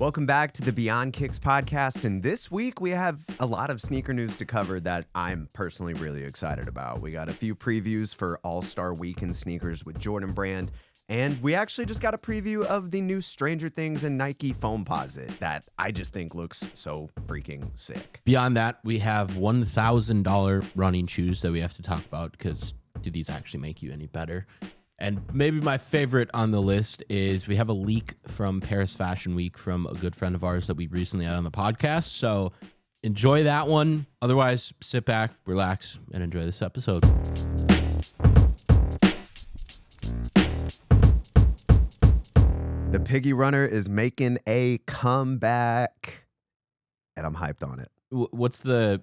Welcome back to the Beyond Kicks podcast, and this week we have a lot of sneaker news to cover that I'm personally really excited about. We got a few previews for All-Star Weekend sneakers with Jordan Brand, and we actually just got a preview of the new Stranger Things and Nike Foamposite that I just think looks so freaking sick. Beyond that, we have $1,000 running shoes that we have to talk about because do these actually make you any better? And maybe my favorite on the list is we have a leak from Paris Fashion Week from a good friend of ours that we recently had on the podcast. So enjoy that one. Otherwise, sit back, relax, and enjoy this episode. The Piggy Runner is making a comeback, and I'm hyped on it. What's the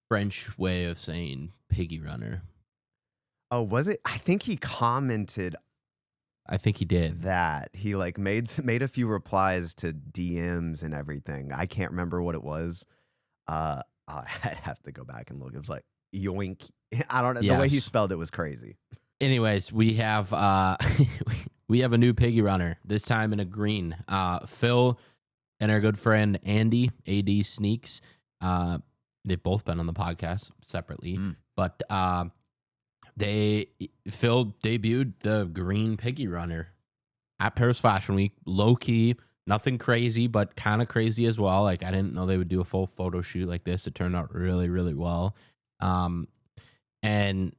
French way of saying Piggy Runner? Oh, was it? I think he commented. I think he did. That he like made a few replies to DMs and everything. I can't remember what it was. I'd have to go back and look. It was like yoink. I don't know. Yes. The way he spelled it was crazy. Anyways, we have we have a new Piggy Runner, this time in a green. Phil and our good friend Andy, AD Sneaks, they've both been on the podcast separately, but Phil debuted the green Piggy Runner at Paris Fashion Week, low key, nothing crazy, but kind of crazy as well. Like I didn't know they would do a full photo shoot like this. It turned out really, really well. And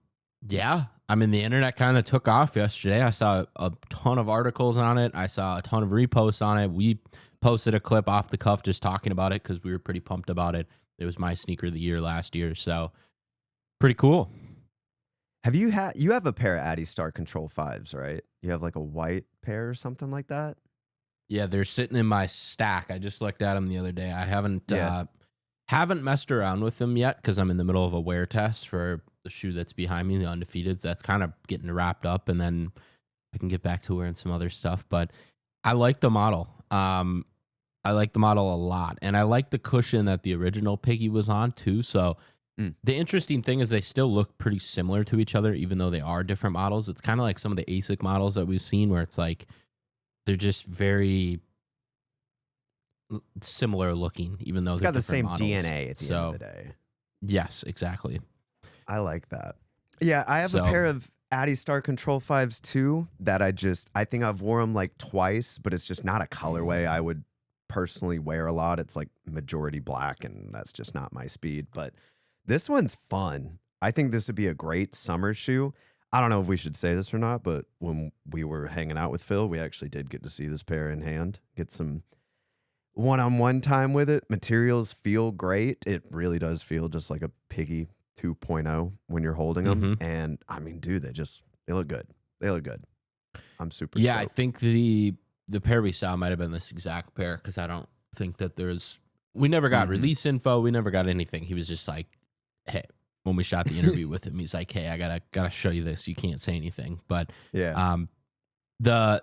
yeah, I mean, the internet kind of took off yesterday. I saw a ton of articles on it. I saw a ton of reposts on it. We posted a clip off the cuff just talking about it because we were pretty pumped about it. It was my sneaker of the year last year, so pretty cool. You have a pair of Adidas Star Control 5s, right? You have like a white pair or something like that? Yeah, they're sitting in my stack. I just looked at them the other day. I haven't messed around with them yet because I'm in the middle of a wear test for the shoe that's behind me, the Undefeateds. That's kind of getting wrapped up, and then I can get back to wearing some other stuff. But I like the model. I like the model a lot, and I like the cushion that the original Piggy was on too. So the interesting thing is they still look pretty similar to each other, even though they are different models. It's kind of like some of the ASIC models that we've seen where it's like they're just very similar looking, even though it's they're got the same models. DNA at the end of the day. Yes, exactly. I like that. Yeah, I have a pair of Adidas Star Control 5s too that I think I've worn them like twice, but it's just not a colorway I would personally wear a lot. It's like majority black, and that's just not my speed. But this one's fun. I think this would be a great summer shoe. I don't know if we should say this or not, but when we were hanging out with Phil, we actually did get to see this pair in hand, get some one-on-one time with it. Materials feel great. It really does feel just like a Piggy 2.0 when you're holding them. And I mean, dude, they look good. They look good. I'm super stoked. I think the pair we saw might have been this exact pair because I don't think that we never got release info. We never got anything. He was just like, hey, when we shot the interview with him, he's like, hey, I gotta show you this. You can't say anything. But yeah, the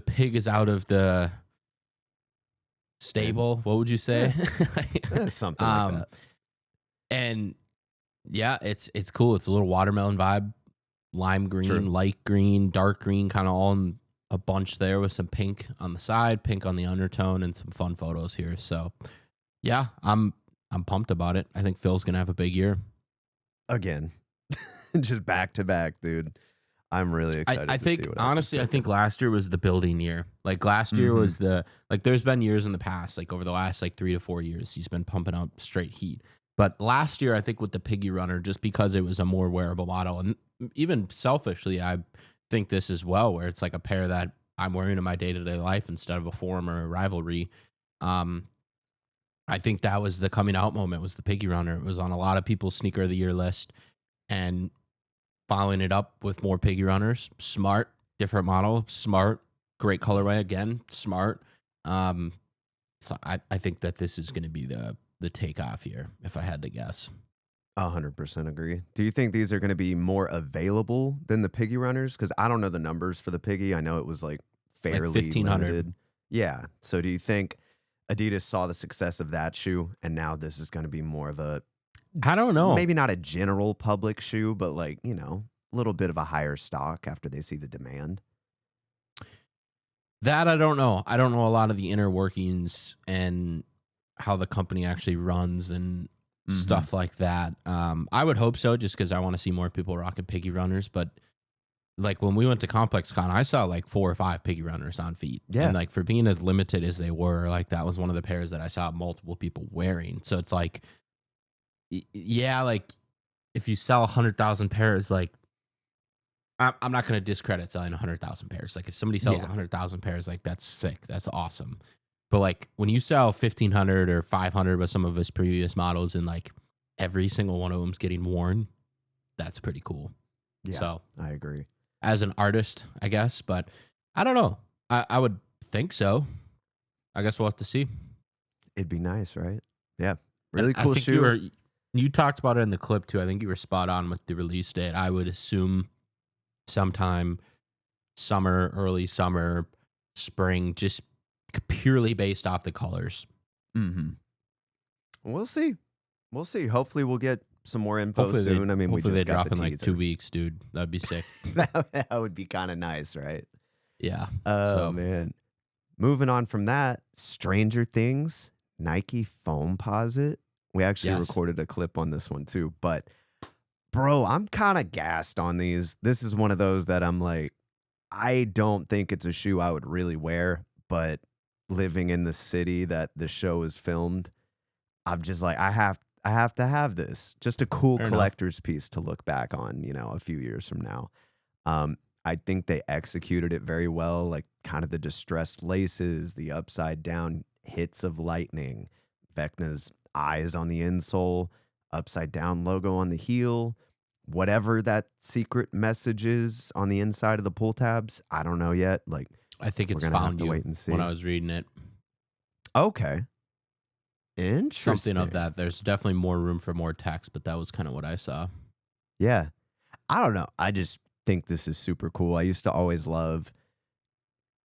pig is out of the stable. What would you say? Something like that. And yeah, it's cool. It's a little watermelon vibe, lime green, light green, dark green, kind of all in a bunch there with some pink on the side, pink on the undertone, and some fun photos here. So yeah, I'm pumped about it. I think Phil's gonna have a big year again. Just back to back, dude. I'm really excited. I think honestly, I think last year was the building year. Like last year was there's been years in the past, like over the last like 3 to 4 years, he's been pumping out straight heat. But last year, I think with the Piggy Runner, just because it was a more wearable model, and even selfishly, I think this as well, where it's like a pair that I'm wearing in my day-to-day life instead of a Forum or a Rivalry. I think that was the coming out moment, was the Piggy Runner. It was on a lot of people's sneaker of the year list, and following it up with more Piggy Runners, smart, different model, smart, great colorway again, smart. So I think that this is going to be the takeoff here, if I had to guess. 100% agree. Do you think these are going to be more available than the Piggy Runners? Because I don't know the numbers for the Piggy. I know it was like fairly 1,500. limited. Yeah. So do you think Adidas saw the success of that shoe, and now this is going to be more of a, I don't know, maybe not a general public shoe, but like, a little bit of a higher stock after they see the demand? That I don't know. I don't know a lot of the inner workings and how the company actually runs and stuff like that. I would hope so, just because I want to see more people rocking Piggy runners. But like when we went to Complex Con, I saw like 4 or 5 Piggy runners on feet. Yeah. And like for being as limited as they were, like that was one of the pairs that I saw multiple people wearing. So it's like, yeah, like if you sell 100,000 pairs, like I'm not going to discredit selling 100,000 pairs. Like if somebody sells 100,000 pairs, like that's sick. That's awesome. But like when you sell 1,500 or 500 with some of his previous models and like every single one of them's getting worn, that's pretty cool. Yeah, so I agree. As an artist, I guess, but I don't know. I would think so. I guess we'll have to see. It'd be nice, right? Yeah. Really cool shoe. You talked about it in the clip too. I think you were spot on with the release date. I would assume sometime summer, early summer, spring, just purely based off the colors. We'll see. We'll see. Hopefully we'll get some more info soon. I mean, we just got the teaser. In like 2 weeks, dude. That'd be sick. That would be kind of nice, right? Yeah. Oh, man. Moving on from that, Stranger Things, Nike Foamposite. We actually recorded a clip on this one too, but bro, I'm kind of gassed on these. This is one of those that I'm like, I don't think it's a shoe I would really wear, but living in the city that the show is filmed, I'm just like, I have to have this. Just a cool collector's piece to look back on, you know, a few years from now. I think they executed it very well, like kind of the distressed laces, the upside down hits of lightning, Vecna's eyes on the insole, upside down logo on the heel, whatever that secret message is on the inside of the pull tabs. I don't know yet. Like, I think it's found you wait and see. When I was reading it. Okay. Interesting. Something of that. There's definitely more room for more text, but that was kind of what I saw. Yeah. I don't know. I just think this is super cool. I used to always love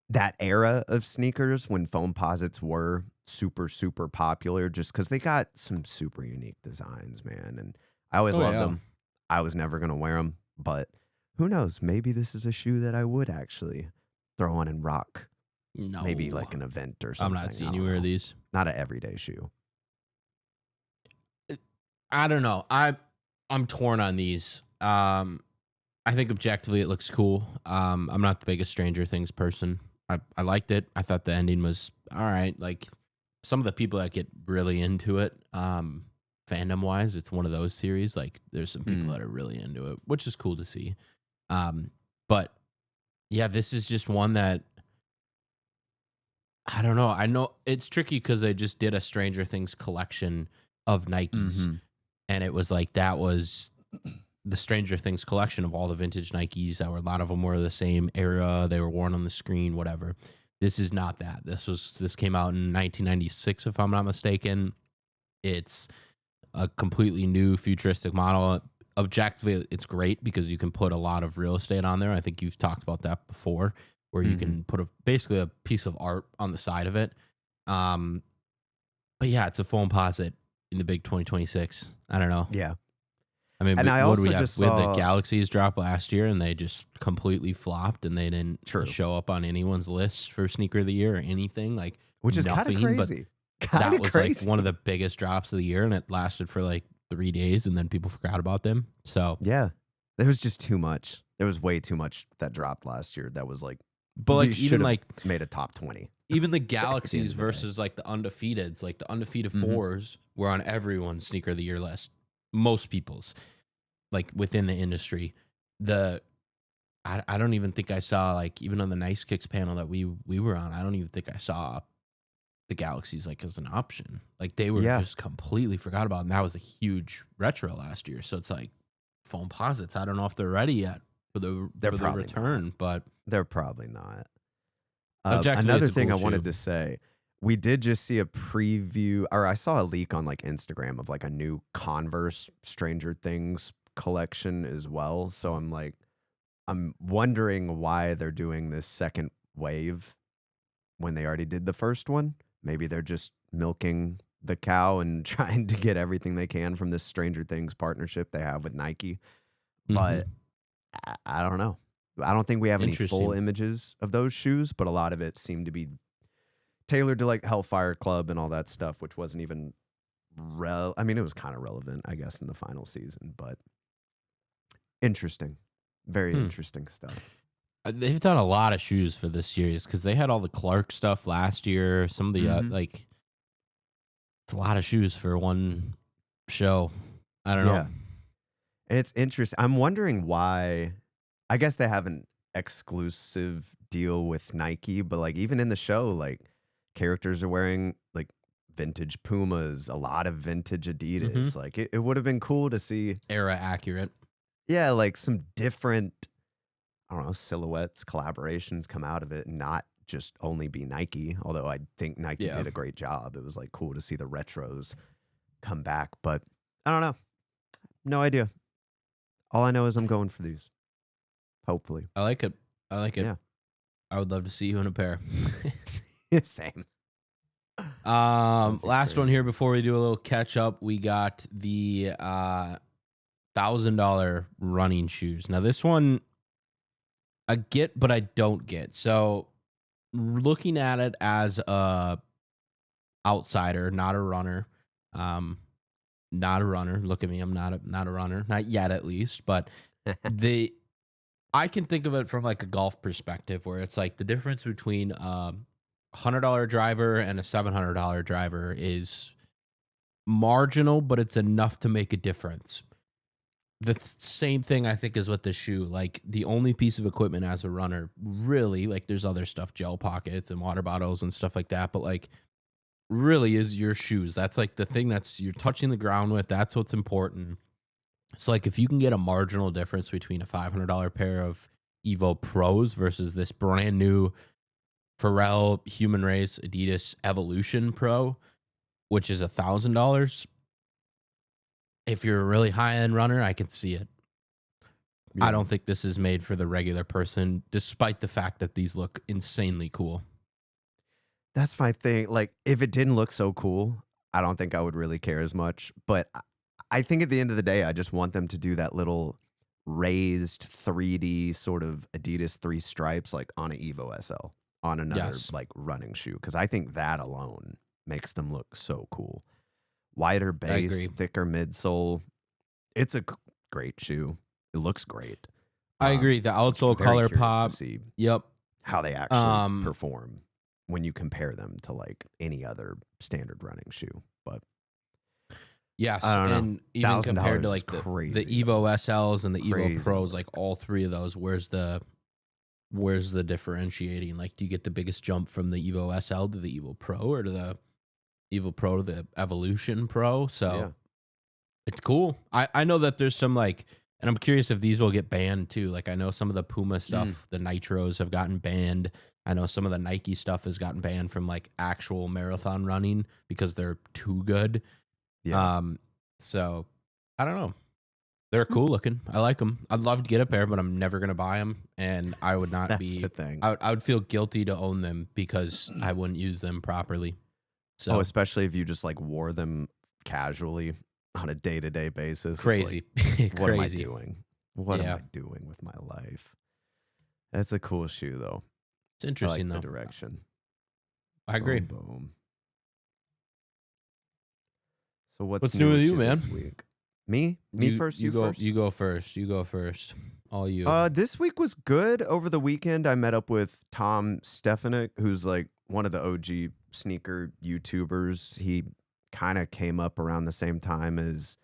that era of sneakers when Foamposites were super, super popular just because they got some super unique designs, man. And I always loved them. I was never going to wear them, but who knows? Maybe this is a shoe that I would actually throw on and rock. No. Maybe like an event or something. I'm not seeing you wear these. Not an everyday shoe. I don't know. I'm torn on these. I think objectively it looks cool. I'm not the biggest Stranger Things person. I liked it. I thought the ending was all right. Like some of the people that get really into it, fandom wise, it's one of those series. Like there's some people that are really into it, which is cool to see. But yeah, this is just one that I don't know. I know it's tricky because they just did a Stranger Things collection of Nikes. And it was like that was the Stranger Things collection of all the vintage Nikes that were a lot of them were the same era. They were worn on the screen, whatever. This is not that. This came out in 1996, if I'm not mistaken. It's a completely new futuristic model. Objectively, it's great because you can put a lot of real estate on there. I think you've talked about that before, where you can put basically a piece of art on the side of it. But yeah, it's a Foamposite in the big 2026. I don't know. Yeah. I mean, and I also just saw the Galaxies drop last year, and they just completely flopped, and they didn't show up on anyone's list for sneaker of the year or anything. Like, which is kind of crazy. That was like one of the biggest drops of the year, and it lasted for like 3 days, and then people forgot about them. So yeah, there was just too much. There was way too much that dropped last year. That was like, but like even like made a top 20. Even the Galaxies versus like the undefeateds, like the undefeated fours were on everyone's sneaker of the year list. Most people's, like within the industry. I don't even think I saw, like, even on the Nice Kicks panel that we were on, I don't even think I saw the Galaxies like as an option. Like they were just completely forgot about, and that was a huge retro last year. So it's like Foamposites. I don't know if they're ready yet for the return, but they're probably not. Another thing I wanted to say, we did just see a preview, or I saw a leak on like Instagram of like a new Converse Stranger Things collection as well. So I'm wondering why they're doing this second wave when they already did the first one. Maybe they're just milking the cow and trying to get everything they can from this Stranger Things partnership they have with Nike. But I don't know. I don't think we have any full images of those shoes, but a lot of it seemed to be tailored to like Hellfire Club and all that stuff, which wasn't even I mean, it was kind of relevant, I guess, in the final season, but interesting. Very interesting stuff. They've done a lot of shoes for this series because they had all the Clark stuff last year. Some of the like, it's a lot of shoes for one show. I don't know. And it's interesting. I'm wondering why. I guess they have an exclusive deal with Nike, but like even in the show, like characters are wearing like vintage Pumas, a lot of vintage Adidas. Like it would have been cool to see era accurate. Yeah, like some different, I don't know, silhouettes, collaborations come out of it, and not just only be Nike. Although I think Nike did a great job. It was like cool to see the retros come back, but I don't know. No idea. All I know is I'm going for these. Hopefully. I like it. Yeah. I would love to see you in a pair. Same. Last one here before we do a little catch up. We got the $1,000 running shoes. Now this one I get, but I don't get. So looking at it as a outsider, not a runner. Not a runner. Look at me. I'm not a runner. Not yet, at least. But I can think of it from like a golf perspective, where it's like the difference between a $100 driver and a $700 driver is marginal, but it's enough to make a difference. The same thing I think is with the shoe. Like the only piece of equipment as a runner, really, like there's other stuff, gel pockets and water bottles and stuff like that, but like really is your shoes. That's like the thing you're touching the ground with. That's what's important. So like if you can get a marginal difference between a $500 pair of Evo Pros versus this brand new Pharrell Human Race Adidas Evolution Pro, which is $1,000. If you're a really high-end runner, I can see it. Yeah. I don't think this is made for the regular person, despite the fact that these look insanely cool. That's my thing. Like, if it didn't look so cool, I don't think I would really care as much. But I think at the end of the day, I just want them to do that little raised 3D sort of Adidas 3 stripes, like on an Evo SL, on another like running shoe. Because I think that alone makes them look so cool. Wider base, thicker midsole. It's a great shoe. It looks great. I agree. The outsole color pop. Yep. How they actually perform when you compare them to like any other standard running shoe. But yes, and even compared to like the Evo SLs and the Evo Pros, like all three of those, where's the differentiating? Like, do you get the biggest jump from the Evo SL to the Evo Pro, or to the Evo Pro to the Evolution Pro? So it's cool. I know that there's some like, and I'm curious if these will get banned too. Like I know some of the Puma stuff, the Nitros have gotten banned. I know some of the Nike stuff has gotten banned from like actual marathon running because they're too good. Yeah. So I don't know. They're cool looking. I like them. I'd love to get a pair, but I'm never gonna buy them, and I would not be. The thing. I would feel guilty to own them because I wouldn't use them properly. So especially if you just like wore them casually on a day-to-day basis. Crazy. Like, what am I doing? What am I doing with my life? That's a cool shoe though. It's interesting though. The direction. I agree. Boom. So what's new with you, man? This week? Me first. You go first. You go first. All you. This week was good. Over the weekend, I met up with Tom Stefanik, who's like one of the OG sneaker YouTubers. He kind of came up around the same time as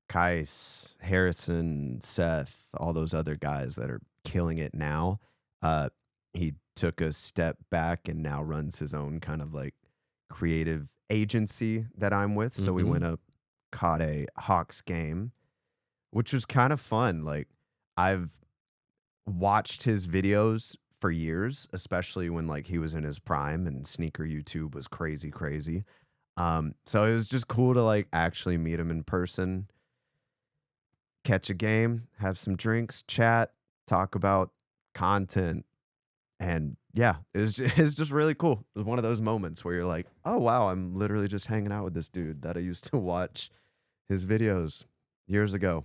Kais, Harrison, Seth, all those other guys that are killing it now. He took a step back and now runs his own kind of like creative agency that I'm with. So we went up, caught a Hawks game, which was kind of fun. Like I've watched his videos for years, especially when like he was in his prime and sneaker YouTube was crazy. So it was just cool to like actually meet him in person, catch a game, have some drinks, chat, talk about content. And yeah, it's just really cool. It was one of those moments where you're like, oh, wow, I'm literally just hanging out with this dude that I used to watch his videos years ago.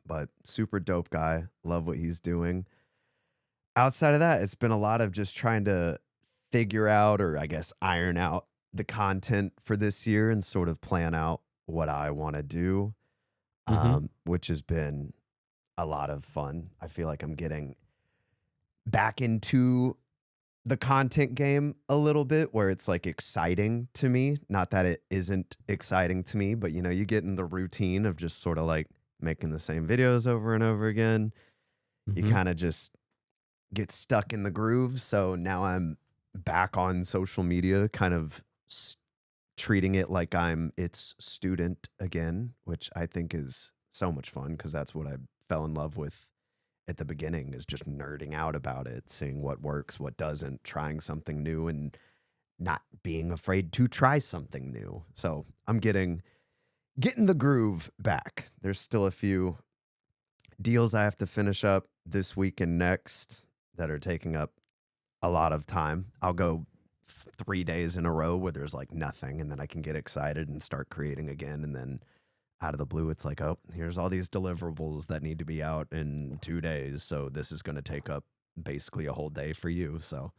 But super dope guy. Love what he's doing. outside of that, it's been a lot of just trying to figure out, or I guess iron out the content for this year and sort of plan out what I want to do, Mm-hmm. which has been a lot of fun. I feel like I'm getting back into the content game a little bit where it's like exciting to me. Not that it isn't exciting to me, but you get in the routine of just sort of like making the same videos over and over again. You Mm-hmm. kind of just get stuck in the groove. So now I'm back on social media, kind of treating it like I'm its student again, which I think is so much fun because that's what I fell in love with at the beginning, is just nerding out about it, seeing what works, what doesn't, trying something new and not being afraid to try something new. So I'm getting the groove back. There's still a few deals I have to finish up this week and next that are taking up a lot of time. I'll go 3 days in a row where there's like nothing, and then I can get excited and start creating again. And then out of the blue, it's like, oh, here's all these deliverables that need to be out in 2 days. So this is going to take up basically a whole day for you. So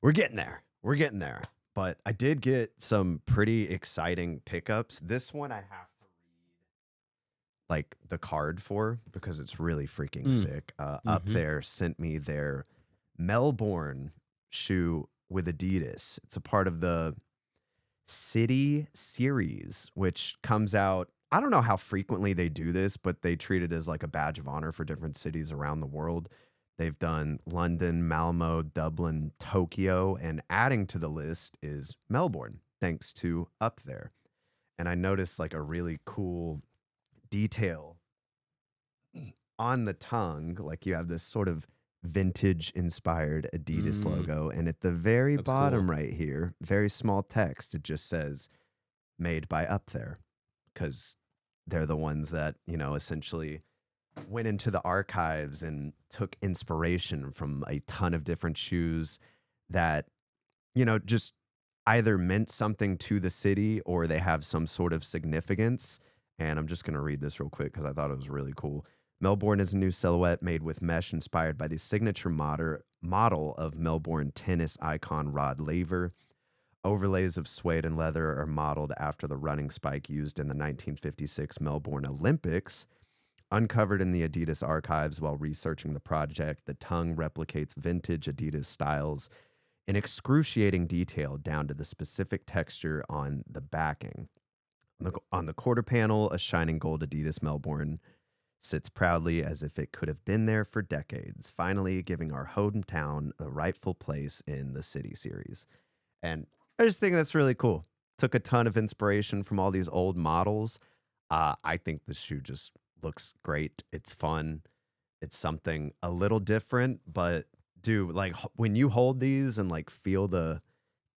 we're getting there. We're getting there. But I did get some pretty exciting pickups. This one I have to read like the card for because it's really freaking sick. Up There sent me their Melbourne shoe with Adidas. It's a part of the City series, which comes out. I don't know how frequently they do this, but they treat it as like a badge of honor for different cities around the world. They've done London, Malmo, Dublin, Tokyo, and adding to the list is Melbourne, thanks to Up There. And I noticed like a really cool detail on the tongue. Like you have this sort of vintage inspired Adidas logo. And at the very That's bottom cool. right here, very small text, it just says made by Up There, because they're the ones that, essentially went into the archives and took inspiration from a ton of different shoes that, just either meant something to the city or they have some sort of significance. And I'm just going to read this real quick because I thought it was really cool. Melbourne is a new silhouette made with mesh inspired by the signature model of Melbourne tennis icon Rod Laver. Overlays of suede and leather are modeled after the running spike used in the 1956 Melbourne Olympics. Uncovered in the Adidas archives while researching the project, the tongue replicates vintage Adidas styles in excruciating detail down to the specific texture on the backing. On the quarter panel, a shining gold Adidas Melbourne sits proudly as if it could have been there for decades, finally giving our hometown the rightful place in the City series. And I just think that's really cool. Took a ton of inspiration from all these old models. I think the shoe just looks great. It's fun. It's something a little different, but dude, like when you hold these and like feel the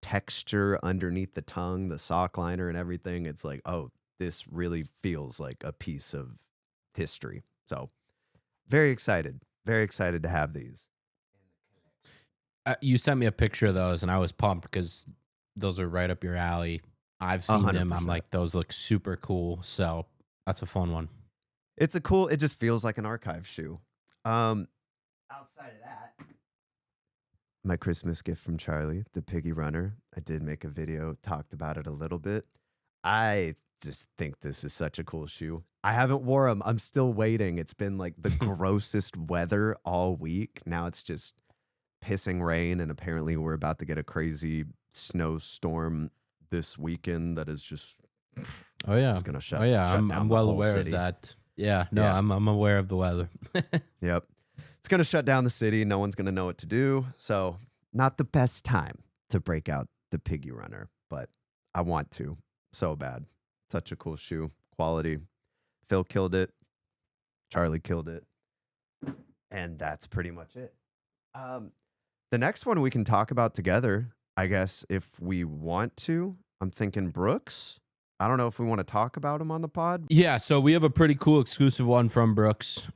texture underneath the tongue, the sock liner and everything, it's like, oh, this really feels like a piece of history. So very excited to have these. You sent me a picture of those, and I was pumped because those are right up your alley. I've seen them. I'm 100%. like, those look super cool. So that's a fun one. It's it just feels like an archive shoe. Outside of that, my Christmas gift from Charlie, the Piggy Runner. I did make a video, talked about it a little bit. I just think this is such a cool shoe. I haven't wore them. I'm still waiting. It's been like the grossest weather all week. Now it's just pissing rain, and apparently we're about to get a crazy snowstorm this weekend that is just Oh yeah, it's gonna shut. oh yeah. Shut I'm down I'm the well whole aware city. of that. Yeah, no, Yeah. I'm aware of the weather. Yep. It's gonna shut down the city. No one's gonna know what to do. So not the best time to break out the Piggy Runner, but I want to so bad. Such a cool shoe. Quality. Phil killed it. Charlie killed it. And that's pretty much it. The next one we can talk about together, I guess, if we want to. I'm thinking Brooks. I don't know if we want to talk about him on the pod. Yeah, so we have a pretty cool exclusive one from Brooks.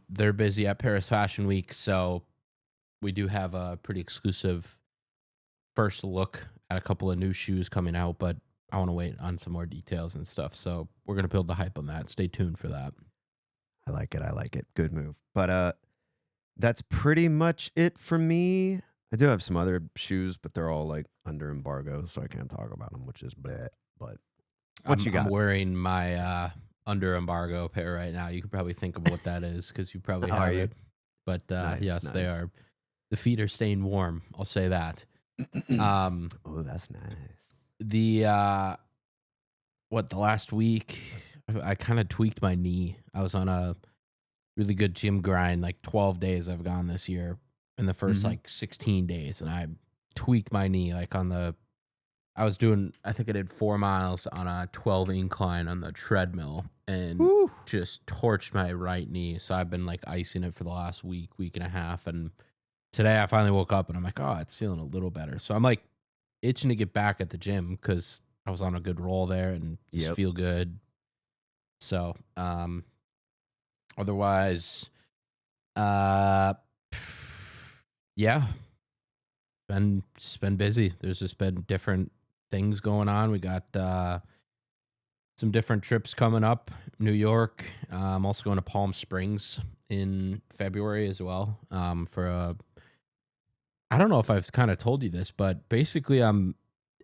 They're busy at Paris Fashion Week, so we do have a pretty exclusive first look at a couple of new shoes coming out, but I want to wait on some more details and stuff. So we're going to build the hype on that. Stay tuned for that. I like it. Good move. But That's pretty much it for me. I do have some other shoes, but they're all like under embargo, so I can't talk about them, which is bleh. But what you got? I'm wearing my under embargo pair right now. You could probably think of what that is because you probably have it. But yes, they are. The feet are staying warm. I'll say that. Oh, that's nice. The last week I kind of tweaked my knee. I was on a really good gym grind, like 12 days I've gone this year. In the first like 16 days, and I tweaked my knee like I think I did 4 miles on a 12 incline on the treadmill and just torched my right knee. So I've been like icing it for the last week and a half. And today I finally woke up and I'm like, oh, it's feeling a little better. So I'm like itching to get back at the gym because I was on a good roll there and just feel good. So, otherwise, yeah, it's been busy. There's just been different things going on. We got some different trips coming up. New York. I'm also going to Palm Springs in February as well. I don't know if I've kind of told you this, but basically I'm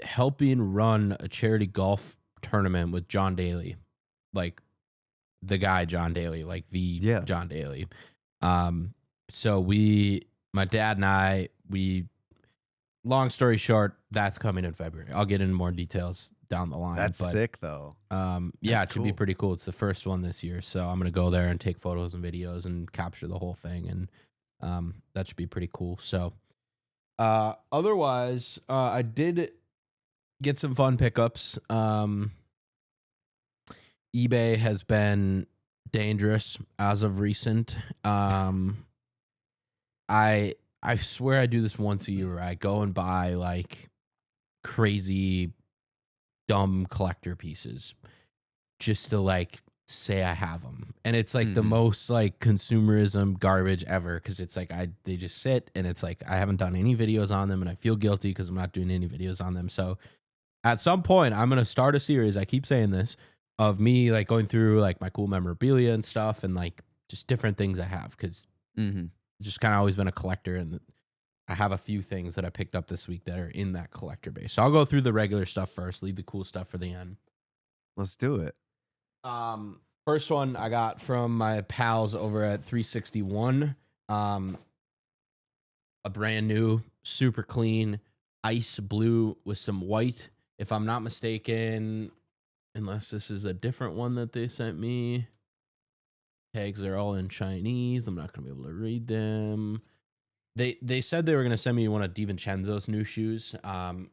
helping run a charity golf tournament with John Daly, like the guy John Daly, like the John Daly. So my dad and I, long story short, that's coming in February. I'll get into more details down the line. That's sick though. Yeah, it should be pretty cool. It's the first one this year. So I'm going to go there and take photos and videos and capture the whole thing. And that should be pretty cool. So otherwise, I did get some fun pickups. eBay has been dangerous as of recent. I swear I do this once a year where I go and buy like crazy dumb collector pieces just to like say I have them. And it's like the most like consumerism garbage ever because it's like they just sit and it's like I haven't done any videos on them and I feel guilty because I'm not doing any videos on them. So at some point I'm going to start a series, I keep saying this, of me like going through like my cool memorabilia and stuff and like just different things I have because just kind of always been a collector, and I have a few things that I picked up this week that are in that collector base. So I'll go through the regular stuff first, leave the cool stuff for the end. Let's do it. First one I got from my pals over at 361. A brand new, super clean, ice blue with some white. If I'm not mistaken, unless this is a different one that they sent me. Tags are all in Chinese. I'm not going to be able to read them. They said they were going to send me one of DiVincenzo's new shoes. I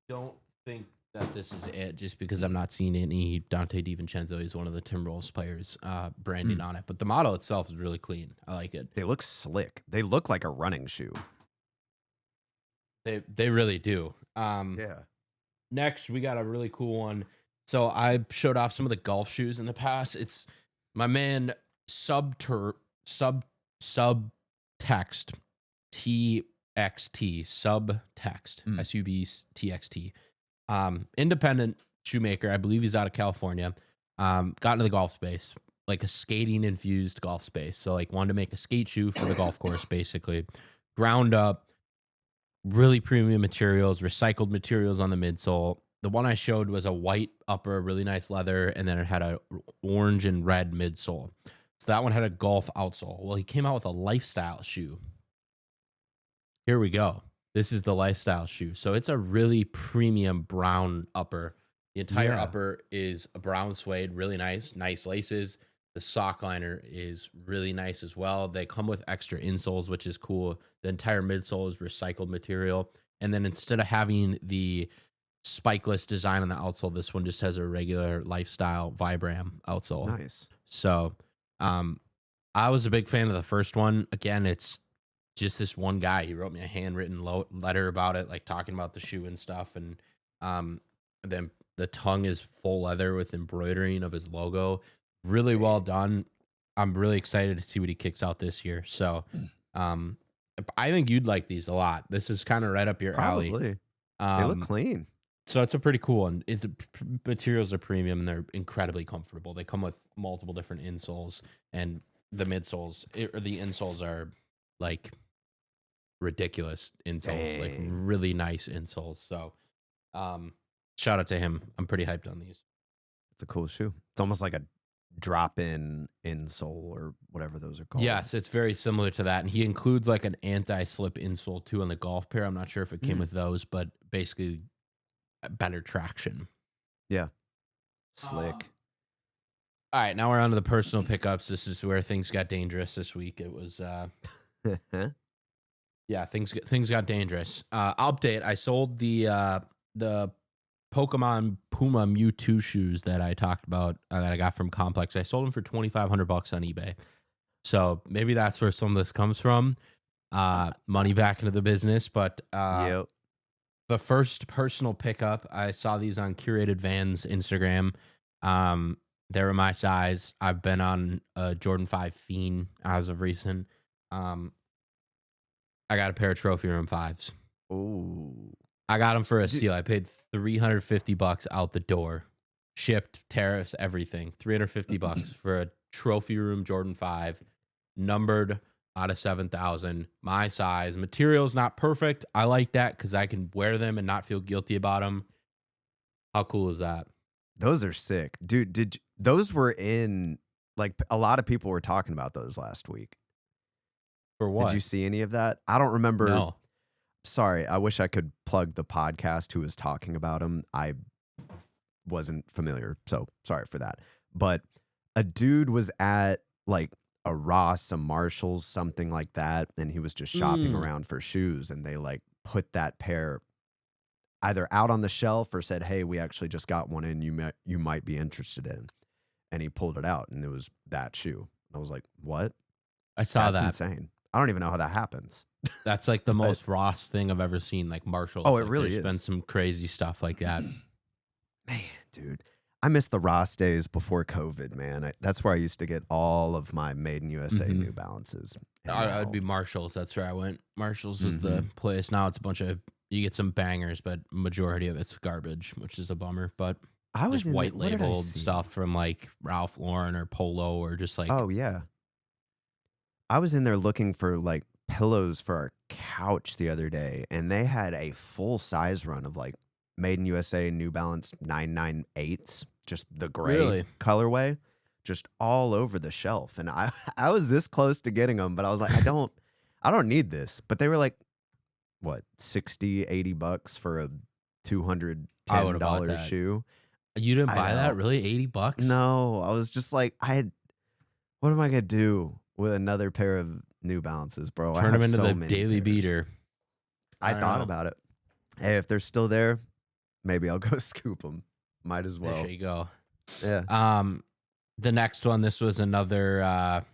don't think that this is it, just because I'm not seeing any Dante DiVincenzo. He's one of the Timberwolves players branding on it. But the model itself is really clean. I like it. They look slick. They look like a running shoe. They really do. Yeah. Next, we got a really cool one. So I showed off some of the golf shoes in the past. It's my man Subtext TXT Subtext SUBTXT. Independent shoemaker. I believe he's out of California. Got into the golf space, like a skating infused golf space. So like wanted to make a skate shoe for the golf course, basically. Ground up, really premium materials, recycled materials on the midsole. The one I showed was a white upper, really nice leather, and then it had a orange and red midsole. So that one had a golf outsole. Well, he came out with a lifestyle shoe. Here we go. This is the lifestyle shoe. So it's a really premium brown upper. The entire upper is a brown suede, really nice laces. The sock liner is really nice as well. They come with extra insoles, which is cool. The entire midsole is recycled material. And then instead of having the spikeless design on the outsole, this one just has a regular lifestyle Vibram outsole. Nice. So I was a big fan of the first one. Again, it's just this one guy. He wrote me a handwritten letter about it, like talking about the shoe and stuff. And then the tongue is full leather with embroidering of his logo. Really well done. I'm really excited to see what he kicks out this year. So I think you'd like these a lot. This is kind of right up your alley. They look clean. So it's a pretty cool one. The materials are premium and they're incredibly comfortable. They come with multiple different insoles and the midsoles or the insoles are like ridiculous insoles, like really nice insoles. So, shout out to him. I'm pretty hyped on these. It's a cool shoe. It's almost like a drop-in insole or whatever those are called. Yes, it's very similar to that. And he includes like an anti-slip insole too on the golf pair. I'm not sure if it came with those, but basically better traction. Yeah. Slick. All right, now we're on to the personal pickups. This is where things got dangerous this week. It was yeah, things got dangerous. Update, I sold the Pokemon Puma Mewtwo shoes that I talked about that I got from Complex. I sold them for $2,500 on eBay. So maybe that's where some of this comes from. Money back into the business. But yep. The first personal pickup, I saw these on Curated Vans Instagram. They were my size. I've been on a Jordan 5 fiend as of recent. I got a pair of Trophy Room 5s. Ooh. I got them for a steal. I paid $350 out the door. Shipped, tariffs, everything. $350 for a Trophy Room Jordan 5, numbered out of 7,000. My size. Material's not perfect. I like that because I can wear them and not feel guilty about them. How cool is that? Those are sick. Dude, those were in, like, a lot of people were talking about those last week. For what? Did you see any of that? I don't remember. No. Sorry, I wish I could plug the podcast who was talking about them. I wasn't familiar, so sorry for that. But a dude was at, like, a Ross, a Marshalls, something like that, and he was just shopping around for shoes, and they, like, put that pair either out on the shelf or said, hey, we actually just got one in you might be interested in. And he pulled it out, and it was that shoe. I was like, what? I saw that. That's insane. I don't even know how that happens. That's like the most Ross thing I've ever seen, like Marshalls. Oh, like, it really there's is. been some crazy stuff like that. Man, dude. I miss the Ross days before COVID, man. That's where I used to get all of my Made in USA New Balances. I'd be Marshalls. That's where I went. Marshalls is the place. Now it's a bunch of, you get some bangers, but majority of it's garbage, which is a bummer. But I was just white labeled stuff from like Ralph Lauren or Polo or just like. Oh, yeah. I was in there looking for like pillows for our couch the other day, and they had a full size run of like Made in USA New Balance 998s, just the gray colorway, just all over the shelf. And I was this close to getting them, but I was like, I don't need this. But they were like, what, $60-$80 for a $210 shoe? You didn't buy that? Really? $80? No, I was just like, what am I gonna do with another pair of New Balances, bro? Turn them into so the many Daily pairs. Beater. I thought about it. Hey, if they're still there, maybe I'll go scoop them. Might as well. There you go. Yeah. The next one, this was another.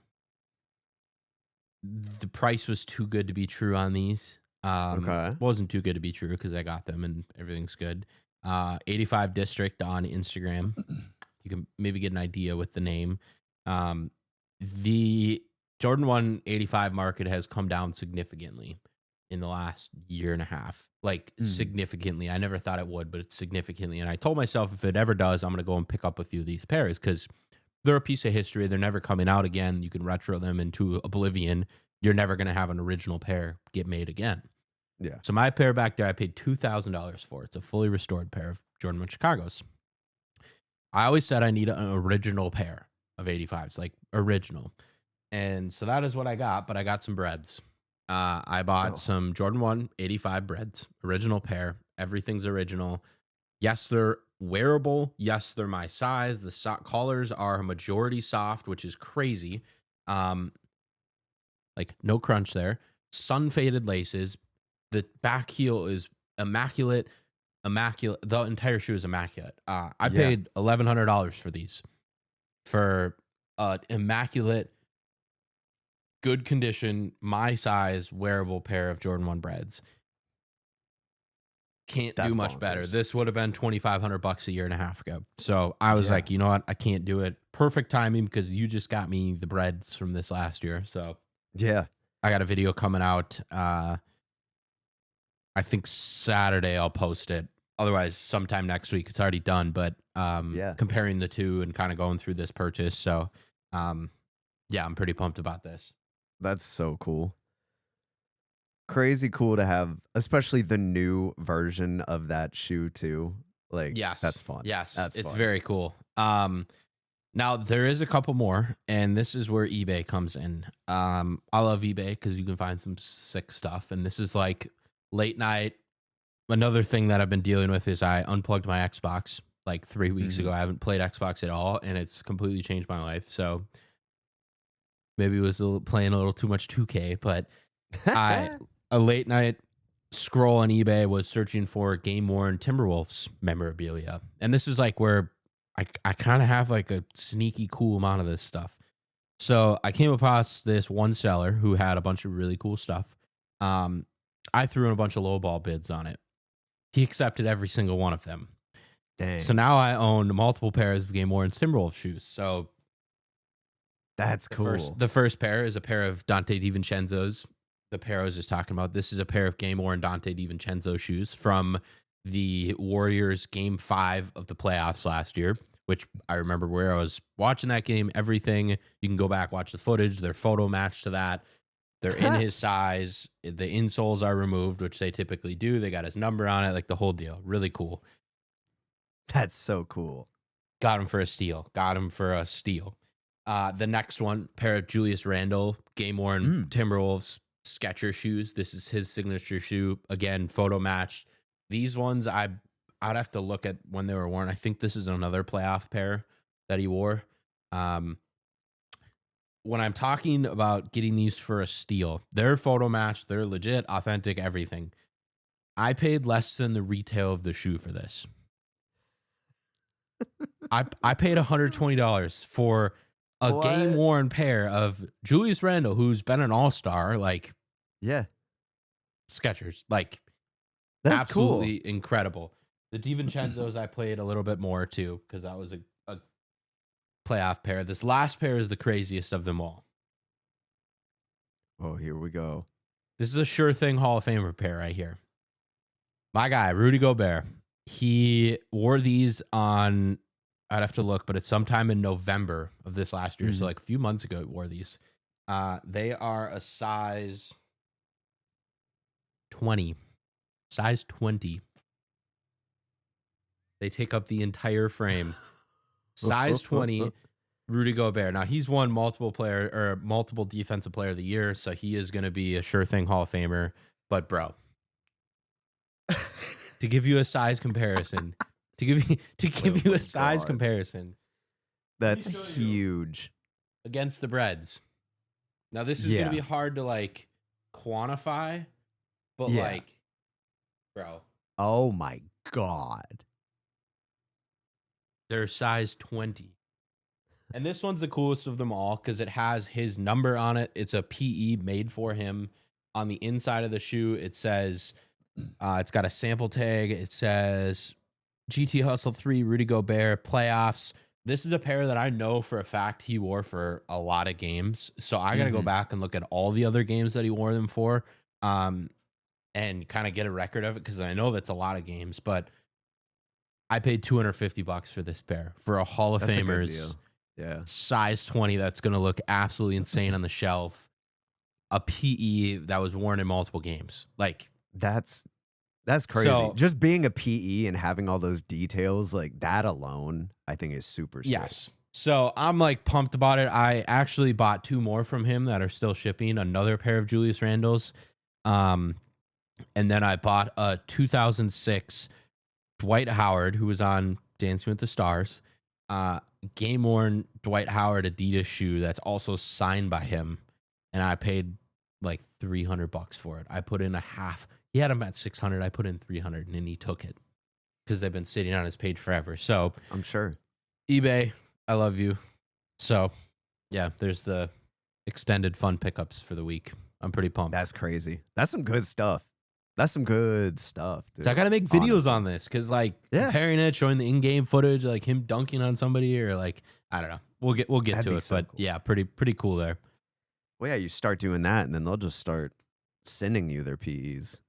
The price was too good to be true on these. Okay. Wasn't too good to be true because I got them and everything's good. 85 District on Instagram. You can maybe get an idea with the name. The Jordan 1 85 market has come down significantly in the last year and a half. Like significantly. I never thought it would, but it's significantly. And I told myself if it ever does, I'm going to go and pick up a few of these pairs because they're a piece of history. They're never coming out again. You can retro them into oblivion. You're never going to have an original pair get made again. Yeah. So my pair back there, I paid $2,000 for. It's a fully restored pair of Jordan 1 Chicago's. I always said I need an original pair of 85s, like original. And so that is what I got, but I got some breads. I bought some Jordan 1 85 breads, original pair. Everything's original. Yes, they're wearable. Yes, they're my size. The collars are majority soft, which is crazy. Like no crunch there. Sun faded laces. The back heel is immaculate. The entire shoe is immaculate. I paid $1,100 for these, for immaculate, good condition, my size, wearable pair of Jordan 1 breads. Can't do much better. This would have been $2,500 a year and a half ago. So I was like, you know what? I can't do it. Perfect timing because you just got me the breads from this last year. So yeah, I got a video coming out. I think Saturday I'll post it. Otherwise, sometime next week. It's already done. But comparing the two and kind of going through this purchase. So yeah, I'm pretty pumped about this. That's so cool. Crazy cool to have, especially the new version of that shoe too. Like, Yes, that's fun. Yes, That's it's fun. very cool. Now there is a couple more, and this is where eBay comes in. I love eBay because you can find some sick stuff, and this is like late night. Another thing that I've been dealing with is I unplugged my Xbox like 3 weeks ago. I haven't played Xbox at all, and it's completely changed my life. So maybe it was playing a little too much 2K, but a late night scroll on eBay was searching for game worn Timberwolves memorabilia. And this is like where I kind of have like a sneaky cool amount of this stuff. So I came across this one seller who had a bunch of really cool stuff. I threw in a bunch of lowball bids on it. He accepted every single one of them. Dang. So now I own multiple pairs of game worn Timberwolves shoes. So that's cool. The first pair is a pair of Dante DiVincenzo's. The pair I was just talking about. This is a pair of game worn Dante DiVincenzo shoes from the Warriors game 5 of the playoffs last year, which I remember where I was watching that game, everything. You can go back, watch the footage. They're photo matched to that. They're in his size. The insoles are removed, which they typically do. They got his number on it, like the whole deal. Really cool. That's so cool. Got him for a steal. The next one, pair of Julius Randle game worn Timberwolves Sketcher shoes. This is his signature shoe. Again, photo matched. These ones, I'd have to look at when they were worn. I think this is another playoff pair that he wore. When I'm talking about getting these for a steal, they're photo matched. They're legit, authentic, everything. I paid less than the retail of the shoe for this. I paid $120 for a game-worn pair of Julius Randle, who's been an all-star, like, Skechers. Like, that's absolutely cool. Incredible. The DiVincenzo's I played a little bit more, too, because that was a playoff pair. This last pair is the craziest of them all. Oh, here we go. This is a sure thing Hall of Famer pair right here. My guy, Rudy Gobert. He wore these on... I'd have to look, but it's sometime in November of this last year. So like a few months ago, it wore these. They are a size 20. Size 20. They take up the entire frame. Size 20, Rudy Gobert. Now, he's won multiple defensive player of the year, so he is going to be a sure thing Hall of Famer. But, bro, to give you a size comparison... To give you a size comparison. That's huge. Against the breads. Now this is gonna be hard to like quantify, but like, bro. Oh my God. They're size 20. And this one's the coolest of them all because it has his number on it. It's a PE made for him. On the inside of the shoe, it says it's got a sample tag. It says GT Hustle 3, Rudy Gobert, playoffs. This is a pair that I know for a fact he wore for a lot of games. So I got to go back and look at all the other games that he wore them for and kind of get a record of it because I know that's a lot of games. But I paid $250 for this pair for a Hall of Famers size 20 that's going to look absolutely insane on the shelf. A PE that was worn in multiple games. Like, That's crazy. So, just being a PE and having all those details, like that alone, I think is super sick. Yes. So I'm like pumped about it. I actually bought 2 more from him that are still shipping. Another pair of Julius Randles. And then I bought a 2006 Dwight Howard, who was on Dancing with the Stars. Game worn Dwight Howard Adidas shoe that's also signed by him. And I paid like $300 for it. I put in a half. He had him at 600. I put in 300 and he took it because they've been sitting on his page forever. So I'm sure. eBay, I love you. So yeah, there's the extended fun pickups for the week. I'm pretty pumped. That's crazy. That's some good stuff. Dude. So I got to make videos on this because like comparing it, showing the in-game footage, like him dunking on somebody or like, I don't know. We'll get to it. So but cool. Yeah, pretty cool there. Well, yeah, you start doing that and then they'll just start sending you their PEs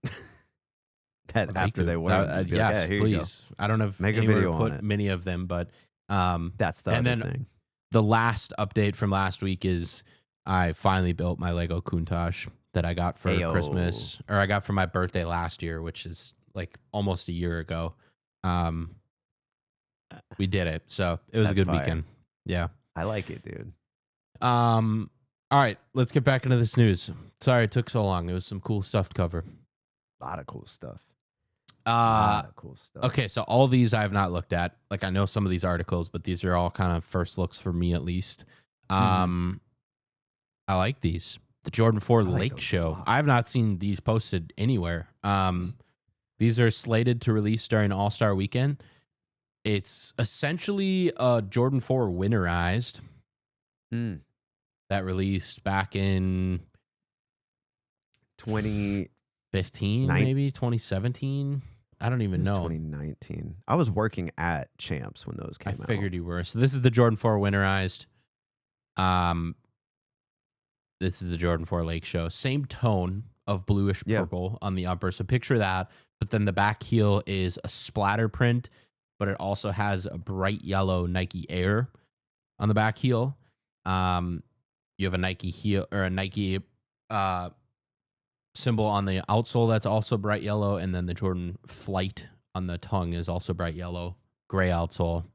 after they win. Yeah, please. I don't know if make a video put on it. Many of them, but that's the other thing. The last update from last week is I finally built my Lego Countach that I got for Christmas, or I got for my birthday last year, which is like almost a year ago. We did it, so it was a good weekend. Yeah, I like it, dude. All right, let's get back into this news. Sorry it took so long. There was some cool stuff to cover. A lot of cool stuff. Okay, so all these I have not looked at. Like, I know some of these articles, but these are all kind of first looks for me, at least. I like these. The Jordan 4 Lake Show. I have not seen these posted anywhere. These are slated to release during All-Star Weekend. It's essentially a Jordan 4 winterized that released back in 2015, maybe 2017. I don't even know. 2019. I was working at Champs when those came out. I figured you were. So this is the Jordan 4 winterized. This is the Jordan 4 Lake Show. Same tone of bluish purple on the upper. So picture that. But then the back heel is a splatter print, but it also has a bright yellow Nike Air on the back heel. You have a Nike heel or a Nike symbol on the outsole that's also bright yellow, and then the Jordan Flight on the tongue is also bright yellow, gray outsole.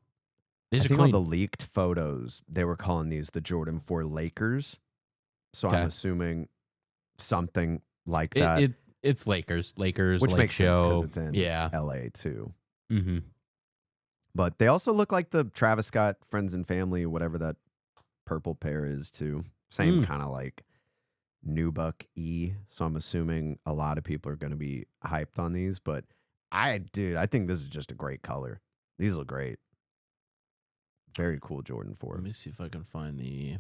I think all the leaked photos, they were calling these the Jordan 4 Lakers. So I'm assuming something like that. It's Lakers, which Lake makes sense Show. because it's in LA too. Mm-hmm. But they also look like the Travis Scott Friends and Family, whatever that purple pair is too. Same kind of like Nubuck E. So I'm assuming a lot of people are going to be hyped on these. But I think this is just a great color. These look great. Very cool Jordan 4. Let me see if I can find the.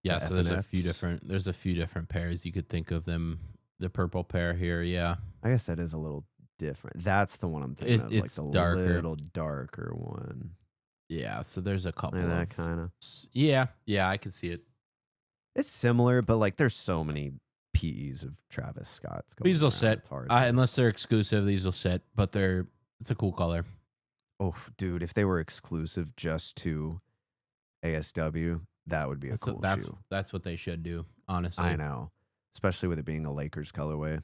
Yeah, so there's a few different pairs you could think of them. The purple pair here, yeah. I guess that is a little different. That's the one I'm thinking of, it's like the darker. little darker one. Yeah, so there's a couple of that kind of. Yeah, I can see it. It's similar, but like there's so many PEs of Travis Scott's going. These will sit, unless they're exclusive. These will sit, but it's a cool color. Oh, dude, if they were exclusive just to ASW, that would be a cool shoe. That's what they should do, honestly. I know, especially with it being a Lakers colorway.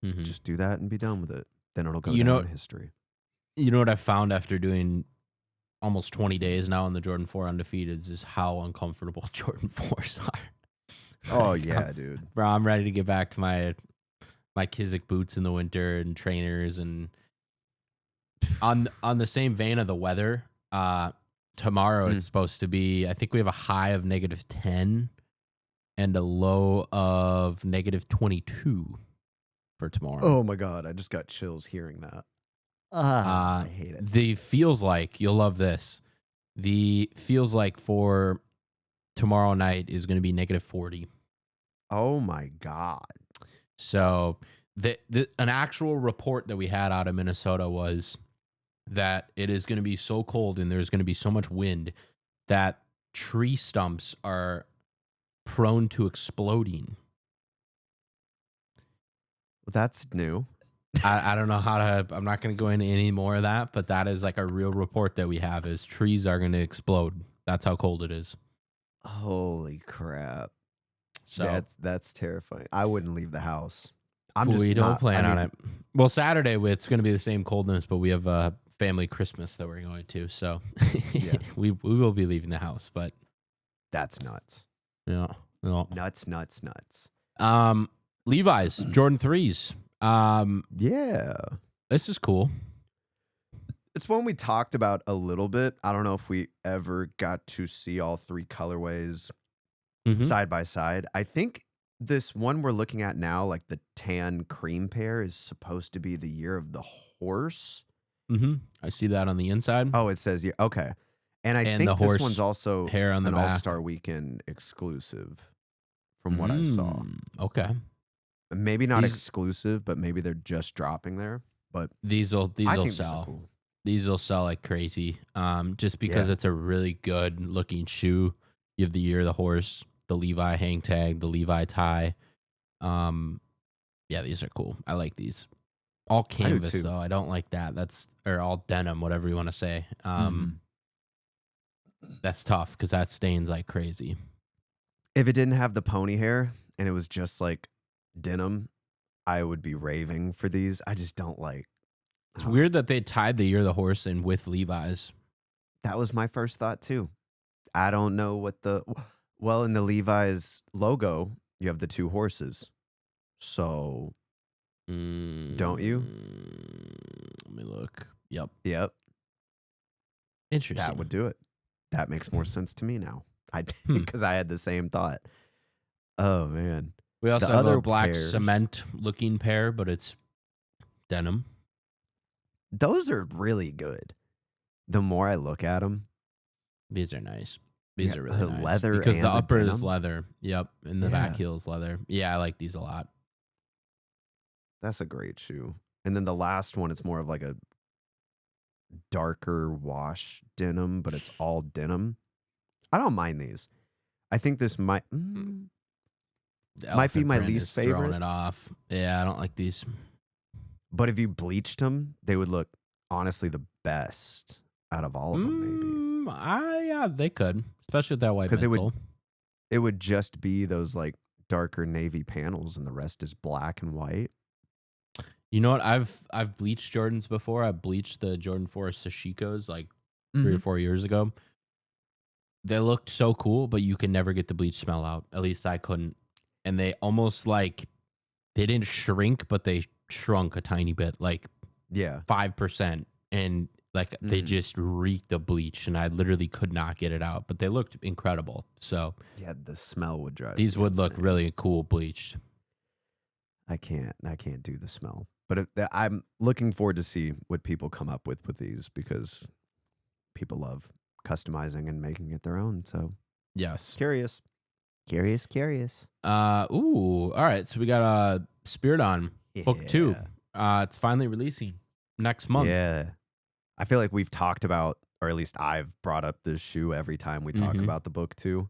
Just do that and be done with it. Then it'll go down in history. You know what I found after doing almost 20 days now on the Jordan 4 Undefeateds is how uncomfortable Jordan 4s are. Oh, yeah, dude. Bro, I'm ready to get back to my Kizik boots in the winter and trainers. And on the same vein of the weather, tomorrow it's supposed to be, I think we have a high of -10 and a low of -22 for tomorrow. Oh my God, I just got chills hearing that. I hate it. The feels like, you'll love this. The feels like for tomorrow night is going to be -40. Oh my God. So an actual report that we had out of Minnesota was that it is going to be so cold and there's going to be so much wind that tree stumps are prone to exploding. That's new. I don't know how to, I'm not going to go into any more of that, but that is like a real report that we have is trees are going to explode. That's how cold it is. Holy crap. So that's terrifying. I wouldn't leave the house. We don't plan on it. Well, Saturday it's going to be the same coldness, but we have a family Christmas that we're going to, so we will be leaving the house. But that's nuts. Yeah, nuts. Levi's Jordan 3s. Yeah, this is cool. It's one we talked about a little bit. I don't know if we ever got to see all three colorways side by side. I think this one we're looking at now, like the tan cream pair, is supposed to be the year of the horse. I see that on the inside. Oh, it says okay. And I think this one's also hair on the back. All-Star Weekend exclusive from what I saw. Okay. Maybe not exclusive, but maybe they're just dropping there. But these will sell. Cool. These will sell like crazy. Just because it's a really good looking shoe. You have the year of the horse, the Levi hang tag, the Levi tie. Yeah, these are cool. I like these. All canvas though. I don't like that. Or all denim, whatever you want to say. That's tough because that stains like crazy. If it didn't have the pony hair and it was just like denim, I would be raving for these. I just don't like. It's weird that they tied the Year of the Horse in with Levi's. That was my first thought too. I don't know what well, in the Levi's logo, you have the 2 horses. So don't you? Let me look. Yep. Interesting. That would do it. That makes more sense to me now. Because I had the same thought. Oh man. We also have a black cement looking pair, but it's denim. Those are really good. The more I look at them, these are nice. These are really nice. Leather because and the upper denim. is leather. Yep, and the back heel is leather. Yeah, I like these a lot. That's a great shoe. And then the last one, it's more of like a darker wash denim, but it's all denim. I don't mind these. I think this might be my least favorite. Throwing it off. Yeah, I don't like these. But if you bleached them, they would look honestly the best out of all of them. Maybe. Yeah, they could, especially with that white midsole. It would just be those like darker navy panels, and the rest is black and white. You know what? I've bleached Jordans before. I bleached the Jordan 4 Sashikos like 3 or 4 years ago. They looked so cool, but you can never get the bleach smell out. At least I couldn't. And they almost like, they didn't shrink, but they shrunk a tiny bit, like 5%. And like they just reeked of bleach, and I literally could not get it out. But they looked incredible. So yeah, the smell would drive. These would look really cool bleached. I can't do the smell. But I'm looking forward to see what people come up with these, because people love customizing and making it their own. So yes, curious. All right. So we got Spiridon book 2. It's finally releasing next month. Yeah, I feel like we've talked about, or at least I've brought up this shoe every time we talk about the book 2.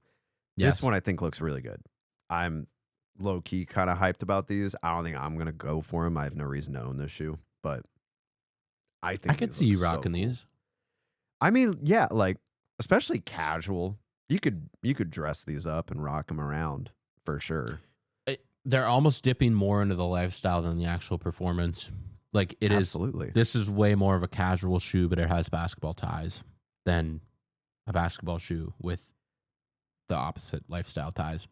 Yes. This one I think looks really good. I'm low key kind of hyped about these. I don't think I'm gonna go for them. I have no reason to own this shoe, but I think I could see you rocking these. I mean, yeah, like especially casual. You could dress these up and rock them around for sure. They're almost dipping more into the lifestyle than the actual performance. Like it Absolutely. This is way more of a casual shoe, but it has basketball ties than a basketball shoe with the opposite lifestyle ties.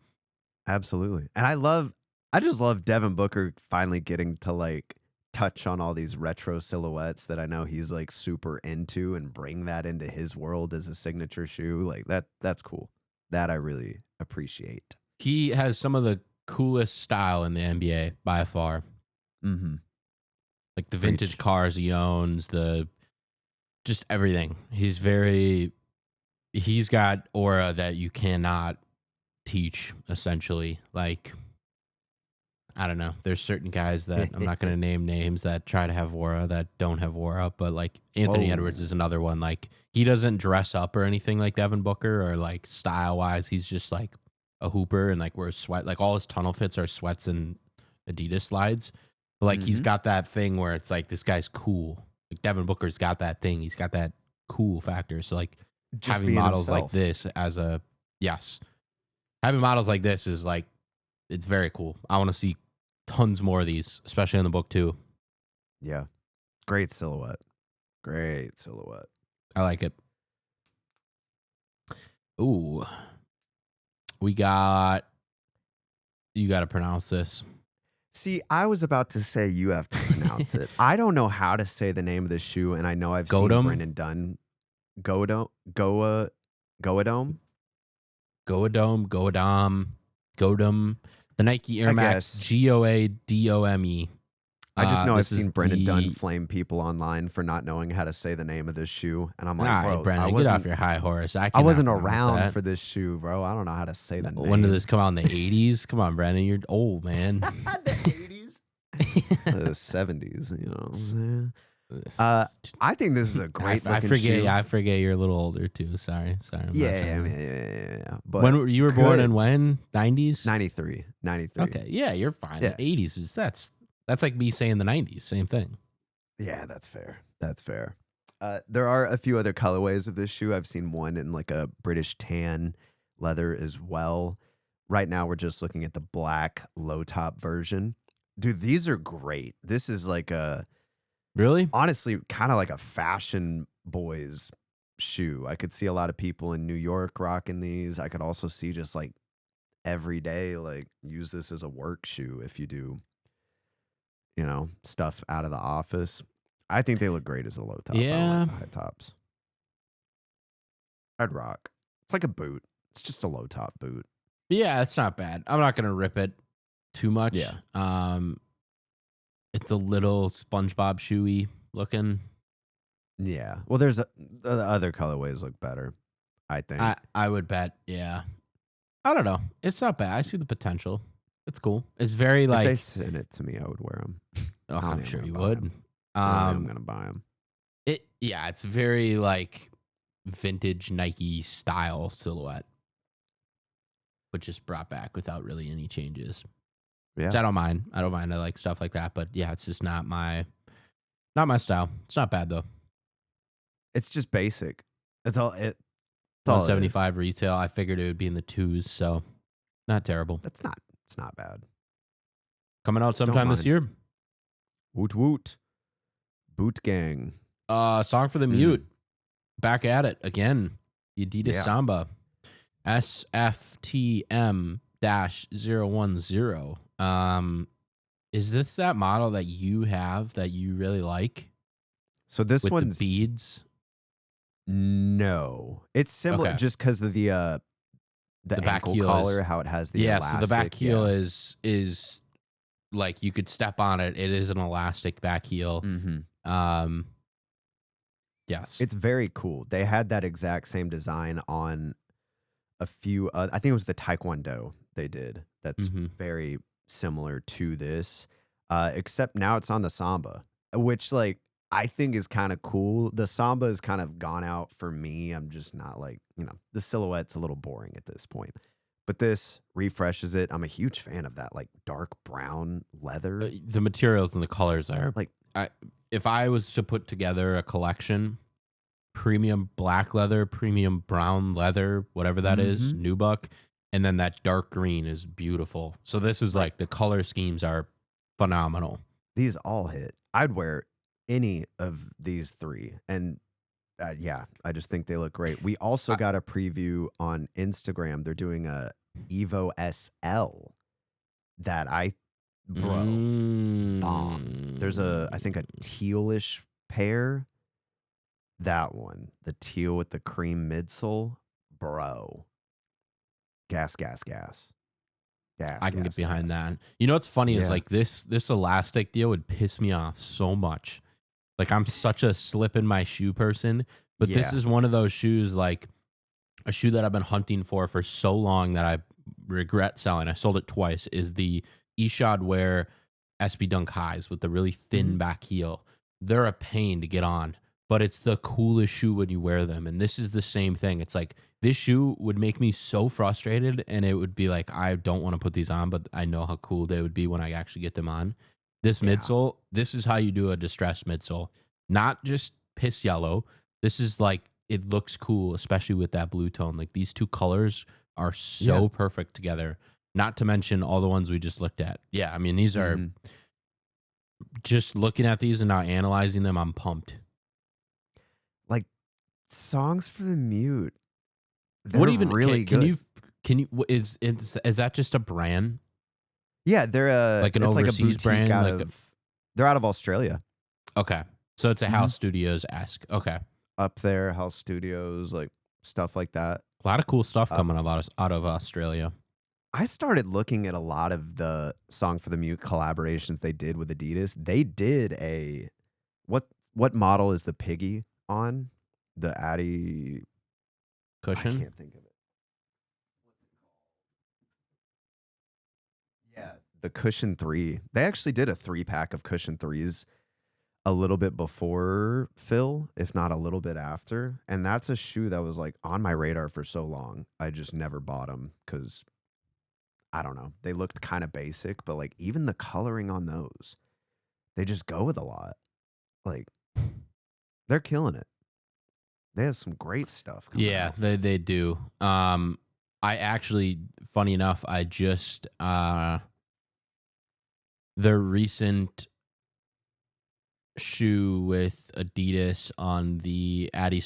Absolutely. And I just love Devin Booker finally getting to like touch on all these retro silhouettes that I know he's like super into, and bring that into his world as a signature shoe. Like that's cool. That I really appreciate. He has some of the coolest style in the NBA by far. Like the vintage cars he owns, just everything. He's got aura that you cannot teach, essentially. Like, I don't know. There's certain guys that I'm not going to name names that try to have aura that don't have aura, but like Anthony Edwards is another one. Like he doesn't dress up or anything like Devin Booker, or like style wise. He's just like a hooper, and like wears sweat. Like all his tunnel fits are sweats and Adidas slides. But like he's got that thing where it's like, this guy's cool. Like Devin Booker's got that thing. He's got that cool factor. So like Just having models himself. like this having models like this is like, it's very cool. I want to see tons more of these, especially in the book 2. Yeah. Great silhouette. I like it. Ooh. You got to pronounce this. See, I was about to say you have to pronounce it. I don't know how to say the name of this shoe, and I know I've seen Brennan Dunn. Goadome. The Nike Air Max Goadome. I just know I've seen Brennan Dunn flame people online for not knowing how to say the name of this shoe, and I'm like, bro, Brennan, get off your high horse. I wasn't around for this shoe, bro. I don't know how to say the name. When did this come out? In the 80s? Come on, Brennan, you're old, man. The 80s, the 70s. You know what I'm saying? I think this is a great. I forget you're a little older too. Sorry. Yeah. But when you were born in when? 90s? 93. Okay, yeah, you're fine. Yeah. The 80s that's like me saying the 90s. Same thing. Yeah, that's fair. There are a few other colorways of this shoe. I've seen one in like a British tan leather as well. Right now, we're just looking at the black low top version. Dude, these are great. This is like Really? honestly kind of like a fashion boys shoe. I could see a lot of people in New York rocking these. I could also see just like every day, like use this as a work shoe if you do, stuff out of the office. I think they look great as a low top. I don't like the high tops. I'd rock. It's like a boot. It's just a low top boot. Yeah, it's not bad. I'm not gonna rip it too much. Yeah. It's a little SpongeBob shoey looking. Yeah. Well, there's the other colorways look better, I think. I would bet. Yeah. I don't know. It's not bad. I see the potential. It's cool. It's very like. If they sent it to me, I would wear them. Oh, I'm sure you would. I'm gonna buy them. It's very like vintage Nike style silhouette, but just brought back without really any changes. Yeah, which I don't mind. I like stuff like that, but yeah, it's just not my style. It's not bad though. It's just basic. That's all. It's 175 retail. I figured it would be in the twos, so not terrible. It's not bad. Coming out sometime this year. Woot woot. Boot gang. Song for the Mute. Back at it again. The Adidas Samba. SFTM-010. Is this that model that you have that you really like? So this with one's the beads? No. It's similar just because of the back ankle collar, how it has the elastic. So the back heel is like you could step on it. It is an elastic back heel. Mm-hmm. Yes. It's very cool. They had that exact same design on a few, I think it was the Taekwondo they did. That's very similar to this, except now it's on the Samba, which like I think is kind of cool. The Samba has kind of gone out for me. I'm just not like, the silhouette's a little boring at this point. But this refreshes it. I'm a huge fan of that like dark brown leather. The materials and the colors are like, if I was to put together a collection, premium black leather, premium brown leather, whatever that is, nubuck, and then that dark green is beautiful. So this is like the color schemes are phenomenal. These all hit. I'd wear any of these three. And I just think they look great. We also got a preview on Instagram. They're doing a EVO SL that there's I think a tealish pair. That one, the teal with the cream midsole, bro. Gas. I can get behind that. You know what's funny is like this elastic deal would piss me off so much. Like I'm such a slip in my shoe person, but this is one of those shoes, like a shoe that I've been hunting for so long that I regret selling. I sold it twice. Is the Ishod Wear SB Dunk Highs with the really thin back heel. They're a pain to get on, but it's the coolest shoe when you wear them. And this is the same thing. It's like this shoe would make me so frustrated, and it would be like, I don't want to put these on, but I know how cool they would be when I actually get them on. This midsole, this is how you do a distressed midsole. Not just piss yellow. This is like, it looks cool, especially with that blue tone. Like these two colors are so perfect together. Not to mention all the ones we just looked at. Yeah, I mean, these are just looking at these and now analyzing them, I'm pumped. Like songs for the mute. What even really can you is that just a brand? Yeah, they're like an overseas brand. They're out of Australia. Okay, so it's a House Studios-esque. Okay, up there, House Studios, like stuff like that. A lot of cool stuff coming out of Australia. I started looking at a lot of the Song for the Mute collaborations they did with Adidas. They did a what model is the Piggy on? The Addy cushion? I can't think of it. Yeah, the Cushion 3. They actually did a 3-pack of Cushion 3s a little bit before Phil, if not a little bit after. And that's a shoe that was like on my radar for so long. I just never bought them because I don't know. They looked kind of basic, but like even the coloring on those, they just go with a lot. Like they're killing it. They have some great stuff. Yeah, they do. I actually, funny enough, I just the recent shoe with Adidas on the Addy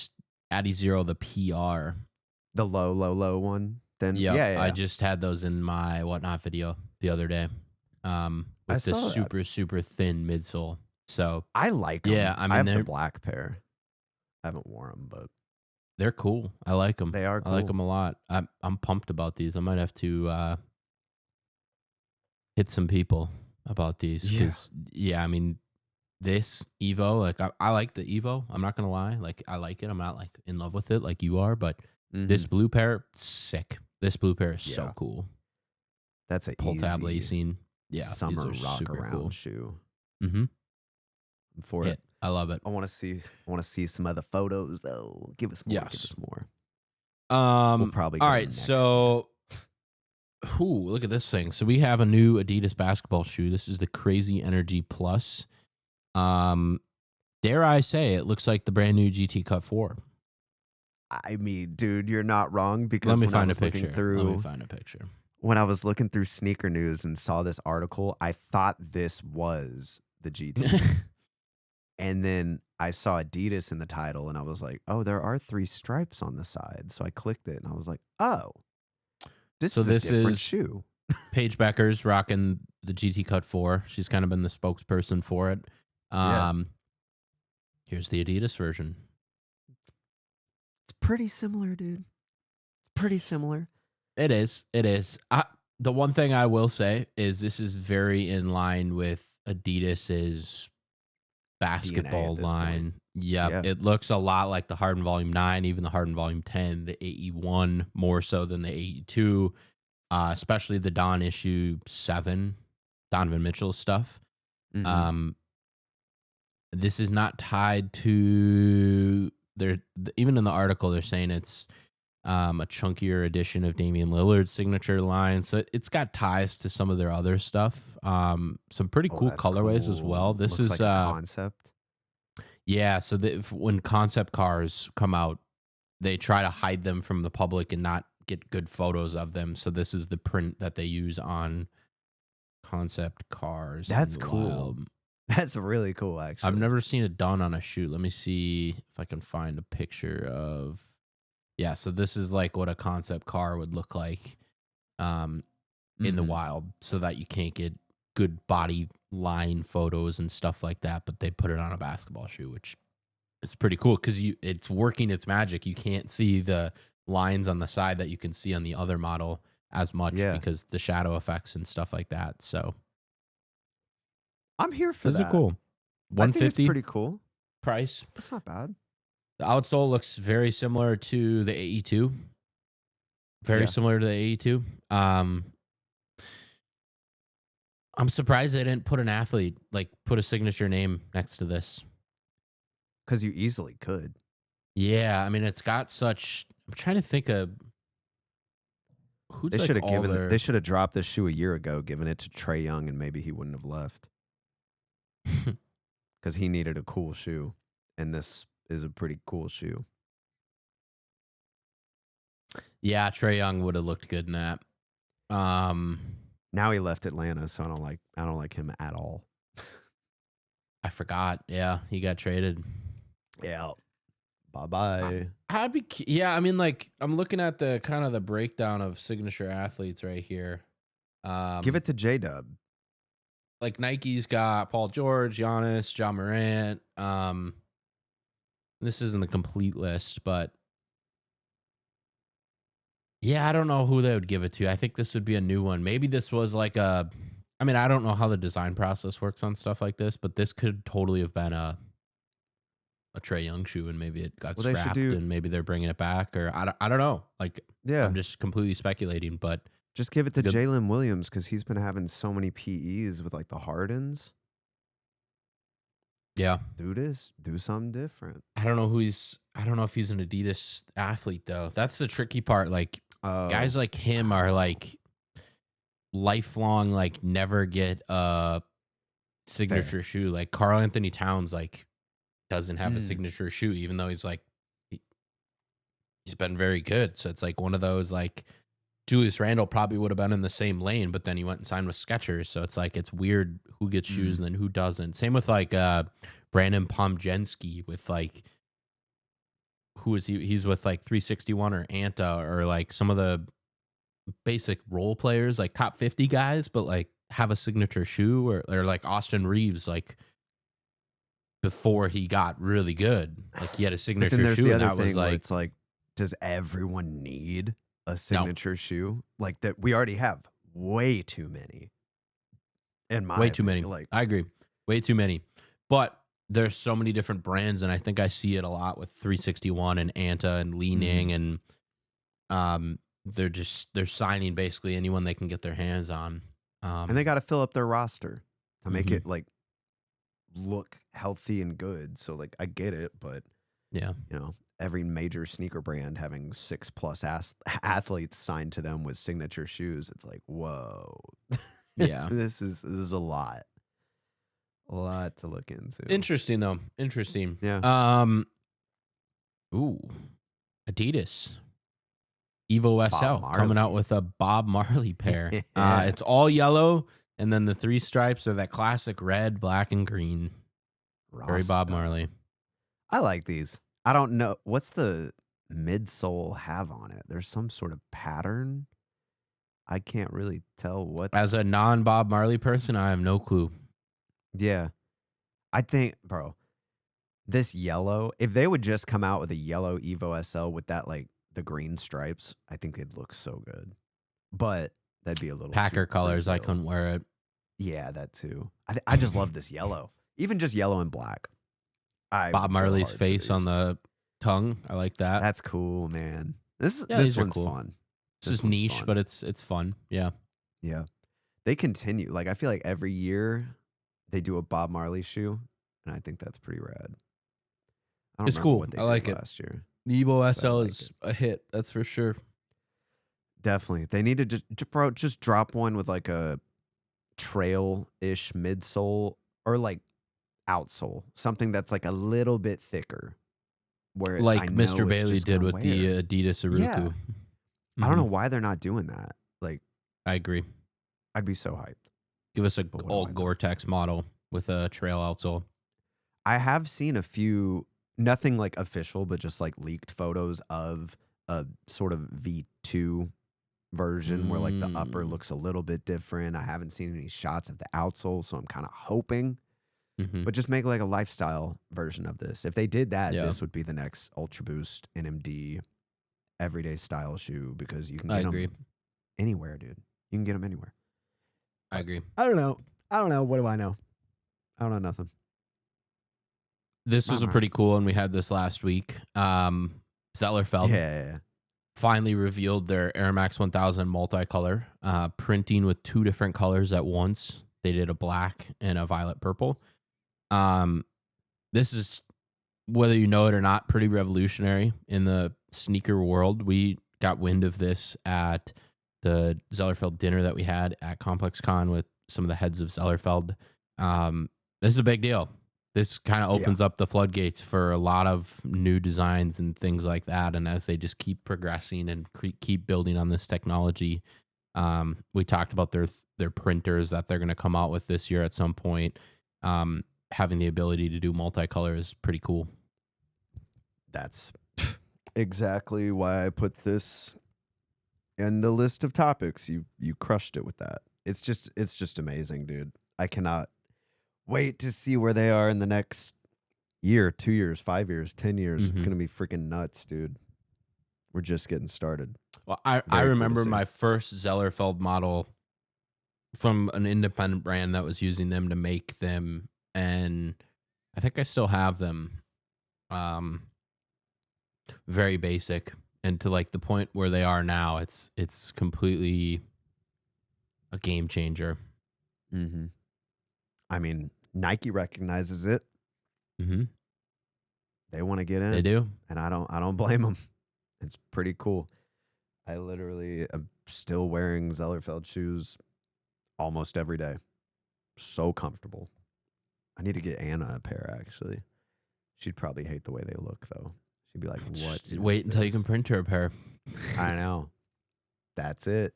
Zero, the PR. The low one. Then Yep, yeah. I just had those in my whatnot video the other day. With the super thin midsole. So I like them. Yeah, I mean, I have the black pair. I haven't worn them, but they're cool. I like them. They are cool. I like them a lot. I'm pumped about these. I might have to hit some people about these. Yeah, I mean, this Evo, like I like the Evo. I'm not gonna lie. Like I like it. I'm not like in love with it like you are, but this blue pair, sick. This blue pair is so cool. That's a pull tab lacing. Yeah, summer rock around cool. Shoe. Mm-hmm. I'm for it. I love it. I want to see some other photos though. Give us more. Yes. Give us more. We'll probably. All right. So, look at this thing. So we have a new Adidas basketball shoe. This is the Crazy Energy Plus. Dare I say it looks like the brand new GT Cut 4. I mean, dude, you're not wrong because Let me find a picture. When I was looking through sneaker news and saw this article, I thought this was the GT. And then I saw Adidas in the title and I was like, oh, there are 3 stripes on the side. So I clicked it and I was like, oh, this is a different shoe. Paige Becker's rocking the GT Cut 4. She's kind of been the spokesperson for it. Here's the Adidas version. It's pretty similar, dude. It's pretty similar. It is. The one thing I will say is this is very in line with Adidas's basketball line. Yeah, it looks a lot like the Harden Volume 9, even the Harden Volume 10, the AE1 more so than the AE2, especially the Don issue 7, Donovan Mitchell stuff. This is not tied to even in the article they're saying it's a chunkier edition of Damian Lillard's signature line, so it's got ties to some of their other stuff. Some pretty cool colorways as well. This looks is like a concept. Yeah, so when concept cars come out, they try to hide them from the public and not get good photos of them. So this is the print that they use on concept cars. That's cool. That's really cool, actually. I've never seen it done on a shoe. Let me see if I can find a picture of. Yeah, so this is like what a concept car would look like in the wild, so that you can't get good body line photos and stuff like that, but they put it on a basketball shoe, which is pretty cool because it's working its magic. You can't see the lines on the side that you can see on the other model as much because the shadow effects and stuff like that. So I'm here for that. This is cool. $150. It's pretty cool. Price. That's not bad. The outsole looks very similar to the AE2. Very similar to the AE2. I'm surprised they didn't put an athlete, like put a signature name next to this. Because you easily could. Yeah, I mean, it's got such. I'm trying to think of who's they should have given. They should have dropped this shoe a year ago, given it to Trae Young, and maybe he wouldn't have left. Because he needed a cool shoe, and this is a pretty cool shoe. Yeah, Trae Young would have looked good in that. Now he left Atlanta, so I don't like him at all. I forgot. Yeah, he got traded. Yeah. Bye-bye. I'd be I mean, like, I'm looking at the kind of the breakdown of signature athletes right here. Give it to J-Dub. Like Nike's got Paul George, Giannis, John Morant. This isn't the complete list, but yeah, I don't know who they would give it to. I think this would be a new one. Maybe this was like I mean, I don't know how the design process works on stuff like this, but this could totally have been a Trae Young shoe, and maybe it got scrapped, and maybe they're bringing it back, or I don't know. Like, I'm just completely speculating, but just give it to Jalen Williams because he's been having so many PEs with like the Hardens. Yeah, do something different. I don't know if he's an Adidas athlete though. That's the tricky part. Like, guys like him are like lifelong, like never get a signature shoe. Like Karl Anthony Towns, like doesn't have a signature shoe, even though he's like he's been very good. So it's like one of those like Julius Randle probably would have been in the same lane, but then he went and signed with Skechers. So it's like it's weird who gets shoes and then who doesn't. Same with like Brandon Pomjenski with like who is he? He's with like 361 or Anta or like some of the basic role players, like top 50 guys, but like have a signature shoe or like Austin Reeves, like before he got really good, like he had a signature but then there's shoe. The and other that thing was where like, it's like, does everyone need a signature shoe? Like that we already have way too many. In my way too opinion, many. like I agree. Way too many. But there's so many different brands, and I think I see it a lot with 361 and Anta and Li Ning, and they're signing basically anyone they can get their hands on. And they got to fill up their roster to make it like look healthy and good. So like I get it, but yeah, you know, every major sneaker brand having 6+ athletes signed to them with signature shoes, it's like, whoa. Yeah. This is a lot. A lot to look into. Interesting though. Interesting. Yeah. Ooh. Adidas EVO SL coming out with a Bob Marley pair. Yeah. It's all yellow, and then the 3 stripes are that classic red, black, and green. Very Bob Marley. I like these. I don't know. What's the midsole have on it? There's some sort of pattern. I can't really tell what. As a non-Bob Marley person, I have no clue. Yeah. I think, bro, this yellow, if they would just come out with a yellow EVO SL with that, like, the green stripes, I think it'd look so good. But that'd be a little Packer too colors, Brazil. I couldn't wear it. Yeah, that too. I just love this yellow. Even just yellow and black. Bob Marley's face on the tongue. I like that. That's cool, man. This one's cool. fun. This is niche, but it's fun. Yeah. Yeah. They continue. Like, I feel like every year they do a Bob Marley shoe, and I think that's pretty rad. It's cool. What they I like did it. Last year. The EVO SL is a hit. That's for sure. Definitely. They need to just drop one with like a trail-ish midsole or like outsole. Something that's like a little bit thicker. Where like Mr. Bailey did with the Adidas Aruku. Yeah. I don't know why they're not doing that. Like, I agree. I'd be so hyped. Give us a old Gore-Tex model with a trail outsole. I have seen a few, nothing like official, but just like leaked photos of a sort of V2 version where like the upper looks a little bit different. I haven't seen any shots of the outsole, so I'm kind of hoping. But just make like a lifestyle version of this. If they did that, this would be the next Ultra Boost NMD everyday style shoe because you can get them anywhere, dude. You can get them anywhere. I agree. I don't know. What do I know? I don't know nothing. This was a pretty cool one. We had this last week. Zellerfeld finally revealed their Air Max 1000 multicolor, printing with 2 different colors at once. They did a black and a violet purple. This is, whether you know it or not, pretty revolutionary in the sneaker world. We got wind of this at the Zellerfeld dinner that we had at Complex Con with some of the heads of Zellerfeld. This is a big deal. This kind of opens up the floodgates for a lot of new designs and things like that. And as they just keep progressing and keep building on this technology, we talked about their printers that they're going to come out with this year at some point. Having the ability to do multicolor is pretty cool. That's exactly why I put this in the list of topics. You crushed it with that. It's just amazing, dude. I cannot wait to see where they are in the next year, 2 years, 5 years, 10 years. It's going to be freaking nuts, dude. We're just getting started. Well, I remember my first Zellerfeld model from an independent brand that was using them to make them, and I think I still have them. Very basic, and to like the point where they are now, it's completely a game changer. I mean, Nike recognizes it. They want to get in. They do, and I don't blame them. It's pretty cool. I literally am still wearing Zellerfeld shoes almost every day. So comfortable. I need to get Anna a pair, actually. She'd probably hate the way they look, though. She'd be like, what? Wait until you can print her a pair. I know. That's it.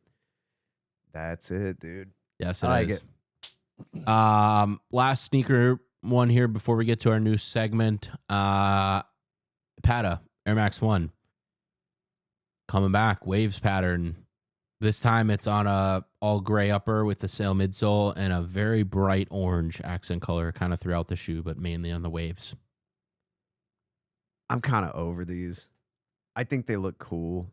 That's it, dude. Yes, I it like is. Last sneaker one here before we get to our new segment. Patta Air Max 1 coming back, waves pattern. This time it's on a all gray upper with the sail midsole and a very bright orange accent color kind of throughout the shoe, but mainly on the waves. I'm kind of over these. I think they look cool.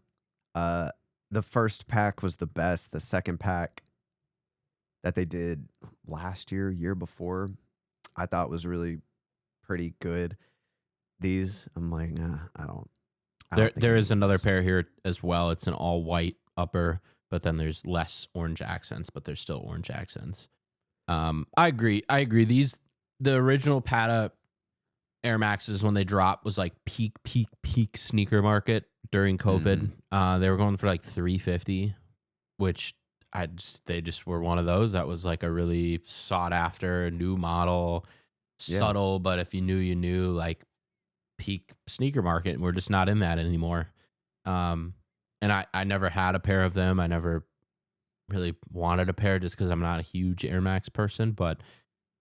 The first pack was the best. The second pack that they did last year before, I thought was really pretty good. These, I'm like, I don't There is another pair here as well. It's an all white upper, but then there's less orange accents, but there's still orange accents. I agree. The original Patta Air Maxes when they dropped was like peak sneaker market during COVID. They were going for like $350, which they just were one of those that was like a really sought after new model, subtle, but if you knew, you knew, like peak sneaker market, and we're just not in that anymore. And I never had a pair of them. I never really wanted a pair just because I'm not a huge Air Max person, but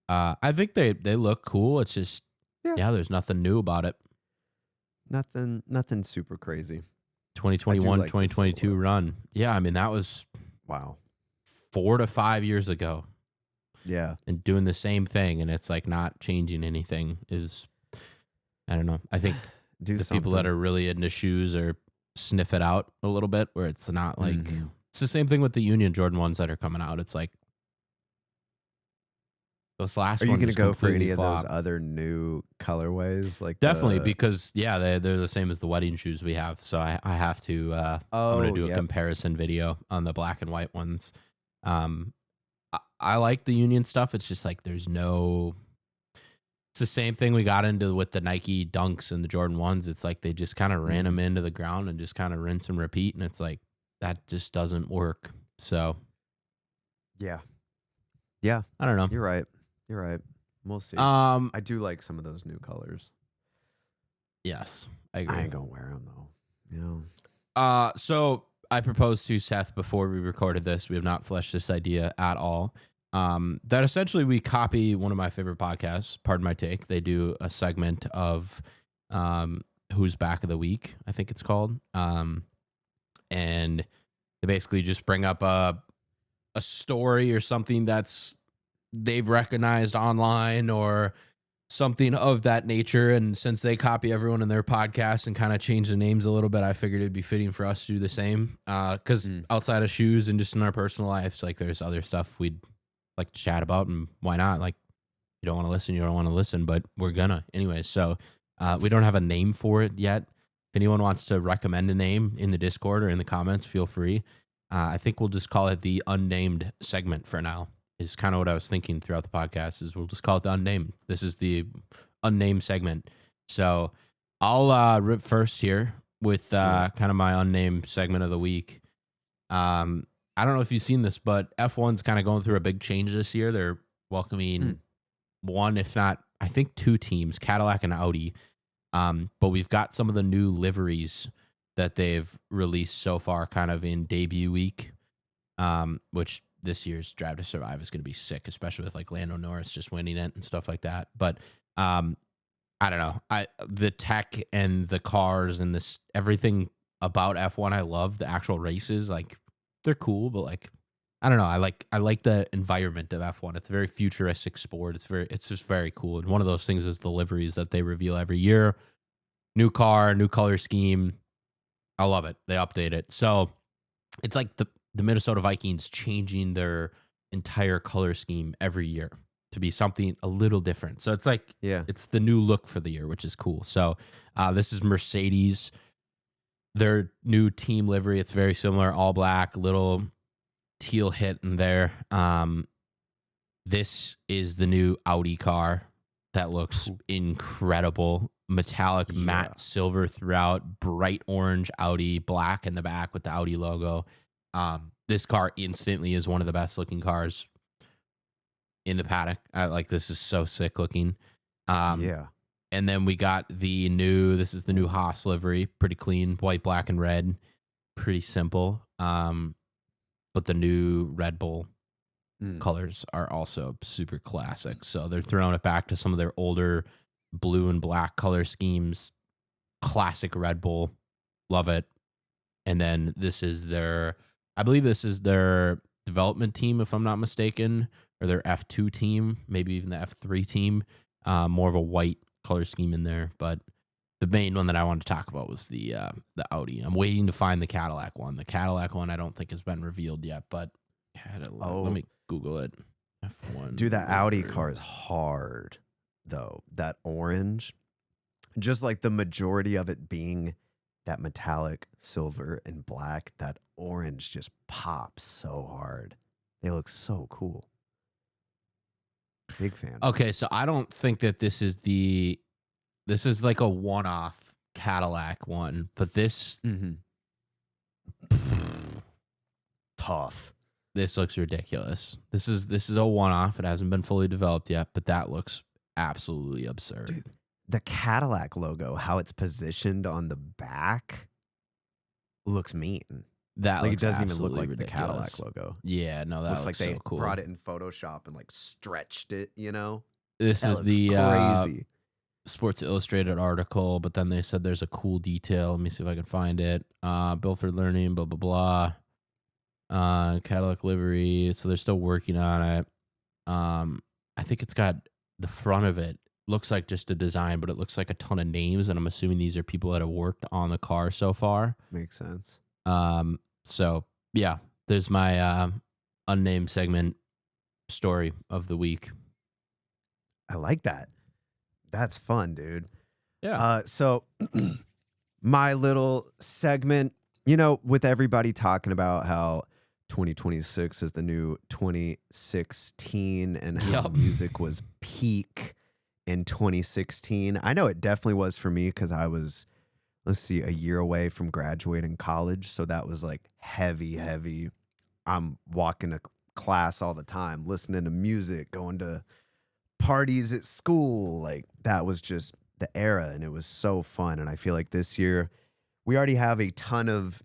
I think they look cool. It's just, there's nothing new about it. Nothing super crazy. 2021, 2022 run. Yeah, I mean, that was, 4 to 5 years ago. Yeah. And doing the same thing, and it's like not changing anything is, I don't know. I think people that are really into shoes or sniff it out a little bit, where it's not like it's the same thing with the Union Jordan ones that are coming out. It's like those last ones. Are you going to go for any flop. of those other new colorways? Like definitely, because they're the same as the wedding shoes we have. So I have to. I'm going to do a comparison video on the black and white ones. I like the Union stuff. It's just like there's no. It's the same thing we got into with the Nike Dunks and the Jordan 1s. It's like they just kind of ran them into the ground and just kind of rinse and repeat. And it's like, that just doesn't work. So, yeah. I don't know. You're right. We'll see. I do like some of those new colors. Yes, I agree. I ain't going to wear them, though. So I proposed to Seth before we recorded this. We have not fleshed this idea at all. That essentially we copy one of my favorite podcasts, Pardon My Take. They do a segment of Who's Back of the Week, I think it's called. And they basically just bring up a story or something that's they've recognized online or something of that nature. And since they copy everyone in their podcast and kind of change the names a little bit, I figured it'd be fitting for us to do the same. Because outside of shoes and just in our personal lives, like there's other stuff we'd like to chat about, and why not? Like, you don't want to listen, but we're gonna anyway. So we don't have a name for it yet. If anyone wants to recommend a name in the Discord or in the comments, feel free. I think we'll just call it the unnamed segment for now. Is kind of what I was thinking throughout the podcast. Is we'll just call it the unnamed. This is the unnamed segment. So I'll rip first here with kind of my unnamed segment of the week. I don't know if you've seen this, but F1's kind of going through a big change this year. They're welcoming one, if not, I think 2 teams, Cadillac and Audi. But we've got some of the new liveries that they've released so far kind of in debut week, which this year's Drive to Survive is going to be sick, especially with like Lando Norris just winning it and stuff like that. But I don't know. The tech and the cars and this everything about F1, I love the actual races. Like, they're cool, but like, I don't know. I like the environment of F1. It's a very futuristic sport. It's just very cool. And one of those things is the liveries that they reveal every year. New car, new color scheme. I love it. They update it. So it's like the Minnesota Vikings changing their entire color scheme every year to be something a little different. So it's like, it's the new look for the year, which is cool. So this is Mercedes. Their new team livery, it's very similar, all black, little teal hit in there. This is the new Audi car that looks incredible. Metallic matte silver throughout, bright orange Audi, black in the back with the Audi logo. This car instantly is one of the best looking cars in the paddock. This is so sick looking. And then we got this is the new Haas livery, pretty clean, white, black, and red, pretty simple. but the new Red Bull colors are also super classic. So they're throwing it back to some of their older blue and black color schemes. Classic Red Bull. Love it. And then I believe this is their development team, if I'm not mistaken, or their F2 team, maybe even the F3 team. More of a white color scheme in there. But the main one that I wanted to talk about was the Audi. I'm waiting to find the Cadillac one. The Cadillac one I don't think has been revealed yet, but let me Google it. F1. Dude, that Audi car is hard, though. That orange, just like the majority of it being that metallic silver and black, that orange just pops so hard. They look so cool. Big fan. Okay, so I don't think that this is like a one-off Cadillac one, but this tough. This looks ridiculous. This is a one-off. It hasn't been fully developed yet, but that looks absolutely absurd. Dude, the Cadillac logo, how it's positioned on the back, looks mean. That like it doesn't even look like ridiculous. the Cadillac logo. Yeah, no, that looks like they so cool. brought it in Photoshop and like stretched it. You know, this is the crazy Sports Illustrated article, but then they said there's a cool detail. Let me see if I can find it. Built for learning, blah blah blah. Cadillac livery. So they're still working on it. I think it's got the front of it looks like just a design, but it looks like a ton of names, and I'm assuming these are people that have worked on the car so far. Makes sense. So yeah, there's my unnamed segment story of the week. I like that. That's fun, dude. Yeah. So my little segment, you know, with everybody talking about how 2026 is the new 2016 and how music was peak in 2016. I know it definitely was for me because I was, a year away from graduating college. So that was like heavy. I'm walking to class all the time, listening to music, going to parties at school. Like that was just the era, and it was so fun. And I feel like this year we already have a ton of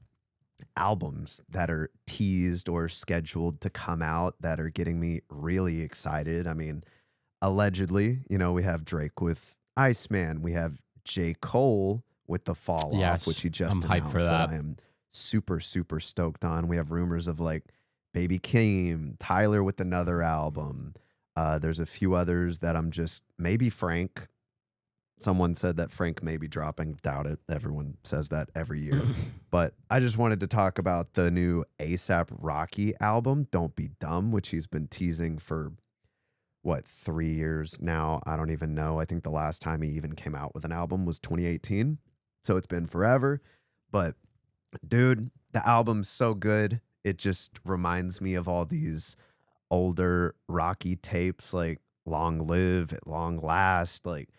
albums that are teased or scheduled to come out that are getting me really excited. I mean, allegedly, you know, we have Drake with Iceman. We have J. Cole with The Fall Off, which he just announced for that. I am super stoked on. We have rumors of like Baby Keem, Tyler with another album. There's a few others that I'm just, maybe Frank. Someone said that Frank may be dropping. Doubt it. Everyone says that every year. But I just wanted to talk about the new A$AP Rocky album, Don't Be Dumb, which he's been teasing for, 3 years now? I don't even know. I think the last time he even came out with an album was 2018. So it's been forever. But dude, the album's so good. It just reminds me of all these older Rocky tapes, like Long Live, At Long Last. Like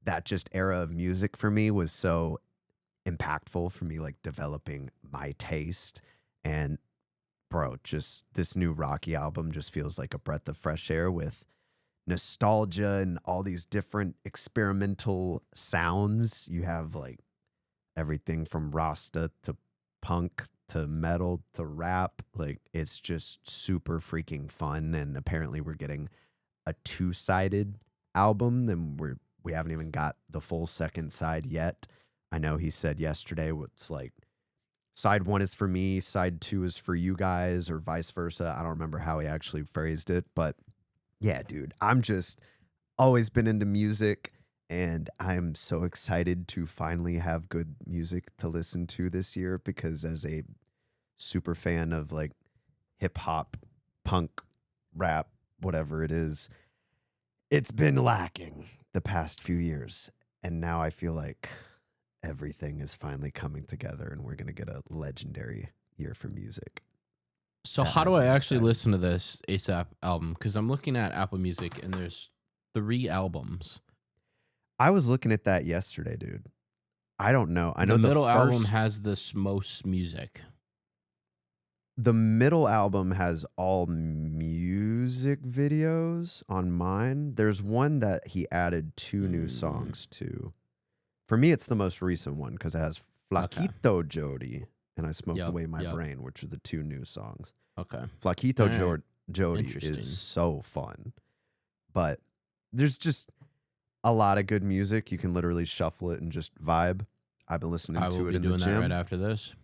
that just era of music for me was so impactful for me, like developing my taste. And bro, just this new Rocky album just feels like a breath of fresh air with nostalgia and all these different experimental sounds. You have like everything from Rasta to punk to metal to rap. Like it's just super freaking fun. And apparently we're getting a 2-sided album, and we haven't even got the full second side yet. I know he said yesterday it's like side 1 is for me, side 2 is for you guys, or vice versa. I don't remember how he actually phrased it, but yeah, dude, I'm just always been into music, and I'm so excited to finally have good music to listen to this year, because as a super fan of like hip hop, punk, rap, whatever it is, it's been lacking the past few years. And now I feel like everything is finally coming together, and we're going to get a legendary year for music. So how do I actually listen to this A$AP album? Because I'm looking at Apple Music, and there's 3 albums. I was looking at that yesterday, dude. I don't know. I know the middle album has the most music. The middle album has all music videos on mine. There's one that he added 2 new songs to. For me, it's the most recent one because it has Flaquito Jody and I Smoked Away My Brain, which are the 2 new songs. Okay. Flaquito All right. Jody is so fun. But there's just a lot of good music. You can literally shuffle it and just vibe. I've been listening to it in the gym. I will be doing that right after this.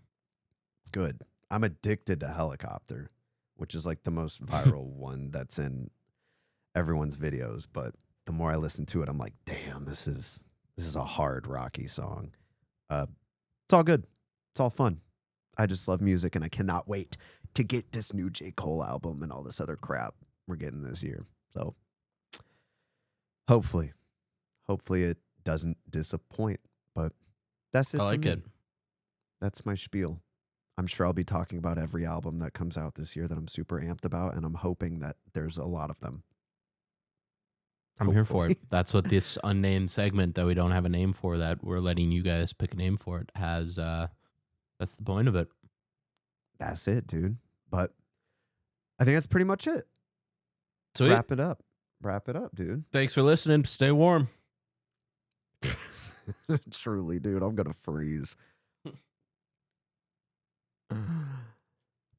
It's good. I'm addicted to Helicopter, which is like the most viral one that's in everyone's videos. But the more I listen to it, I'm like, damn, this is a hard, rocky song. It's all good. It's all fun. I just love music, and I cannot wait to get this new J. Cole album and all this other crap we're getting this year. So hopefully it doesn't disappoint. But that's it. I like it. That's my spiel. I'm sure I'll be talking about every album that comes out this year that I'm super amped about, and I'm hoping that there's a lot of them. I'm here for it. That's what this unnamed segment that we don't have a name for, that we're letting you guys pick a name for it, has. That's the point of it. That's it, dude. But I think that's pretty much it. Sweet. Wrap it up, dude. Thanks for listening. Stay warm. Truly, dude. I'm going to freeze.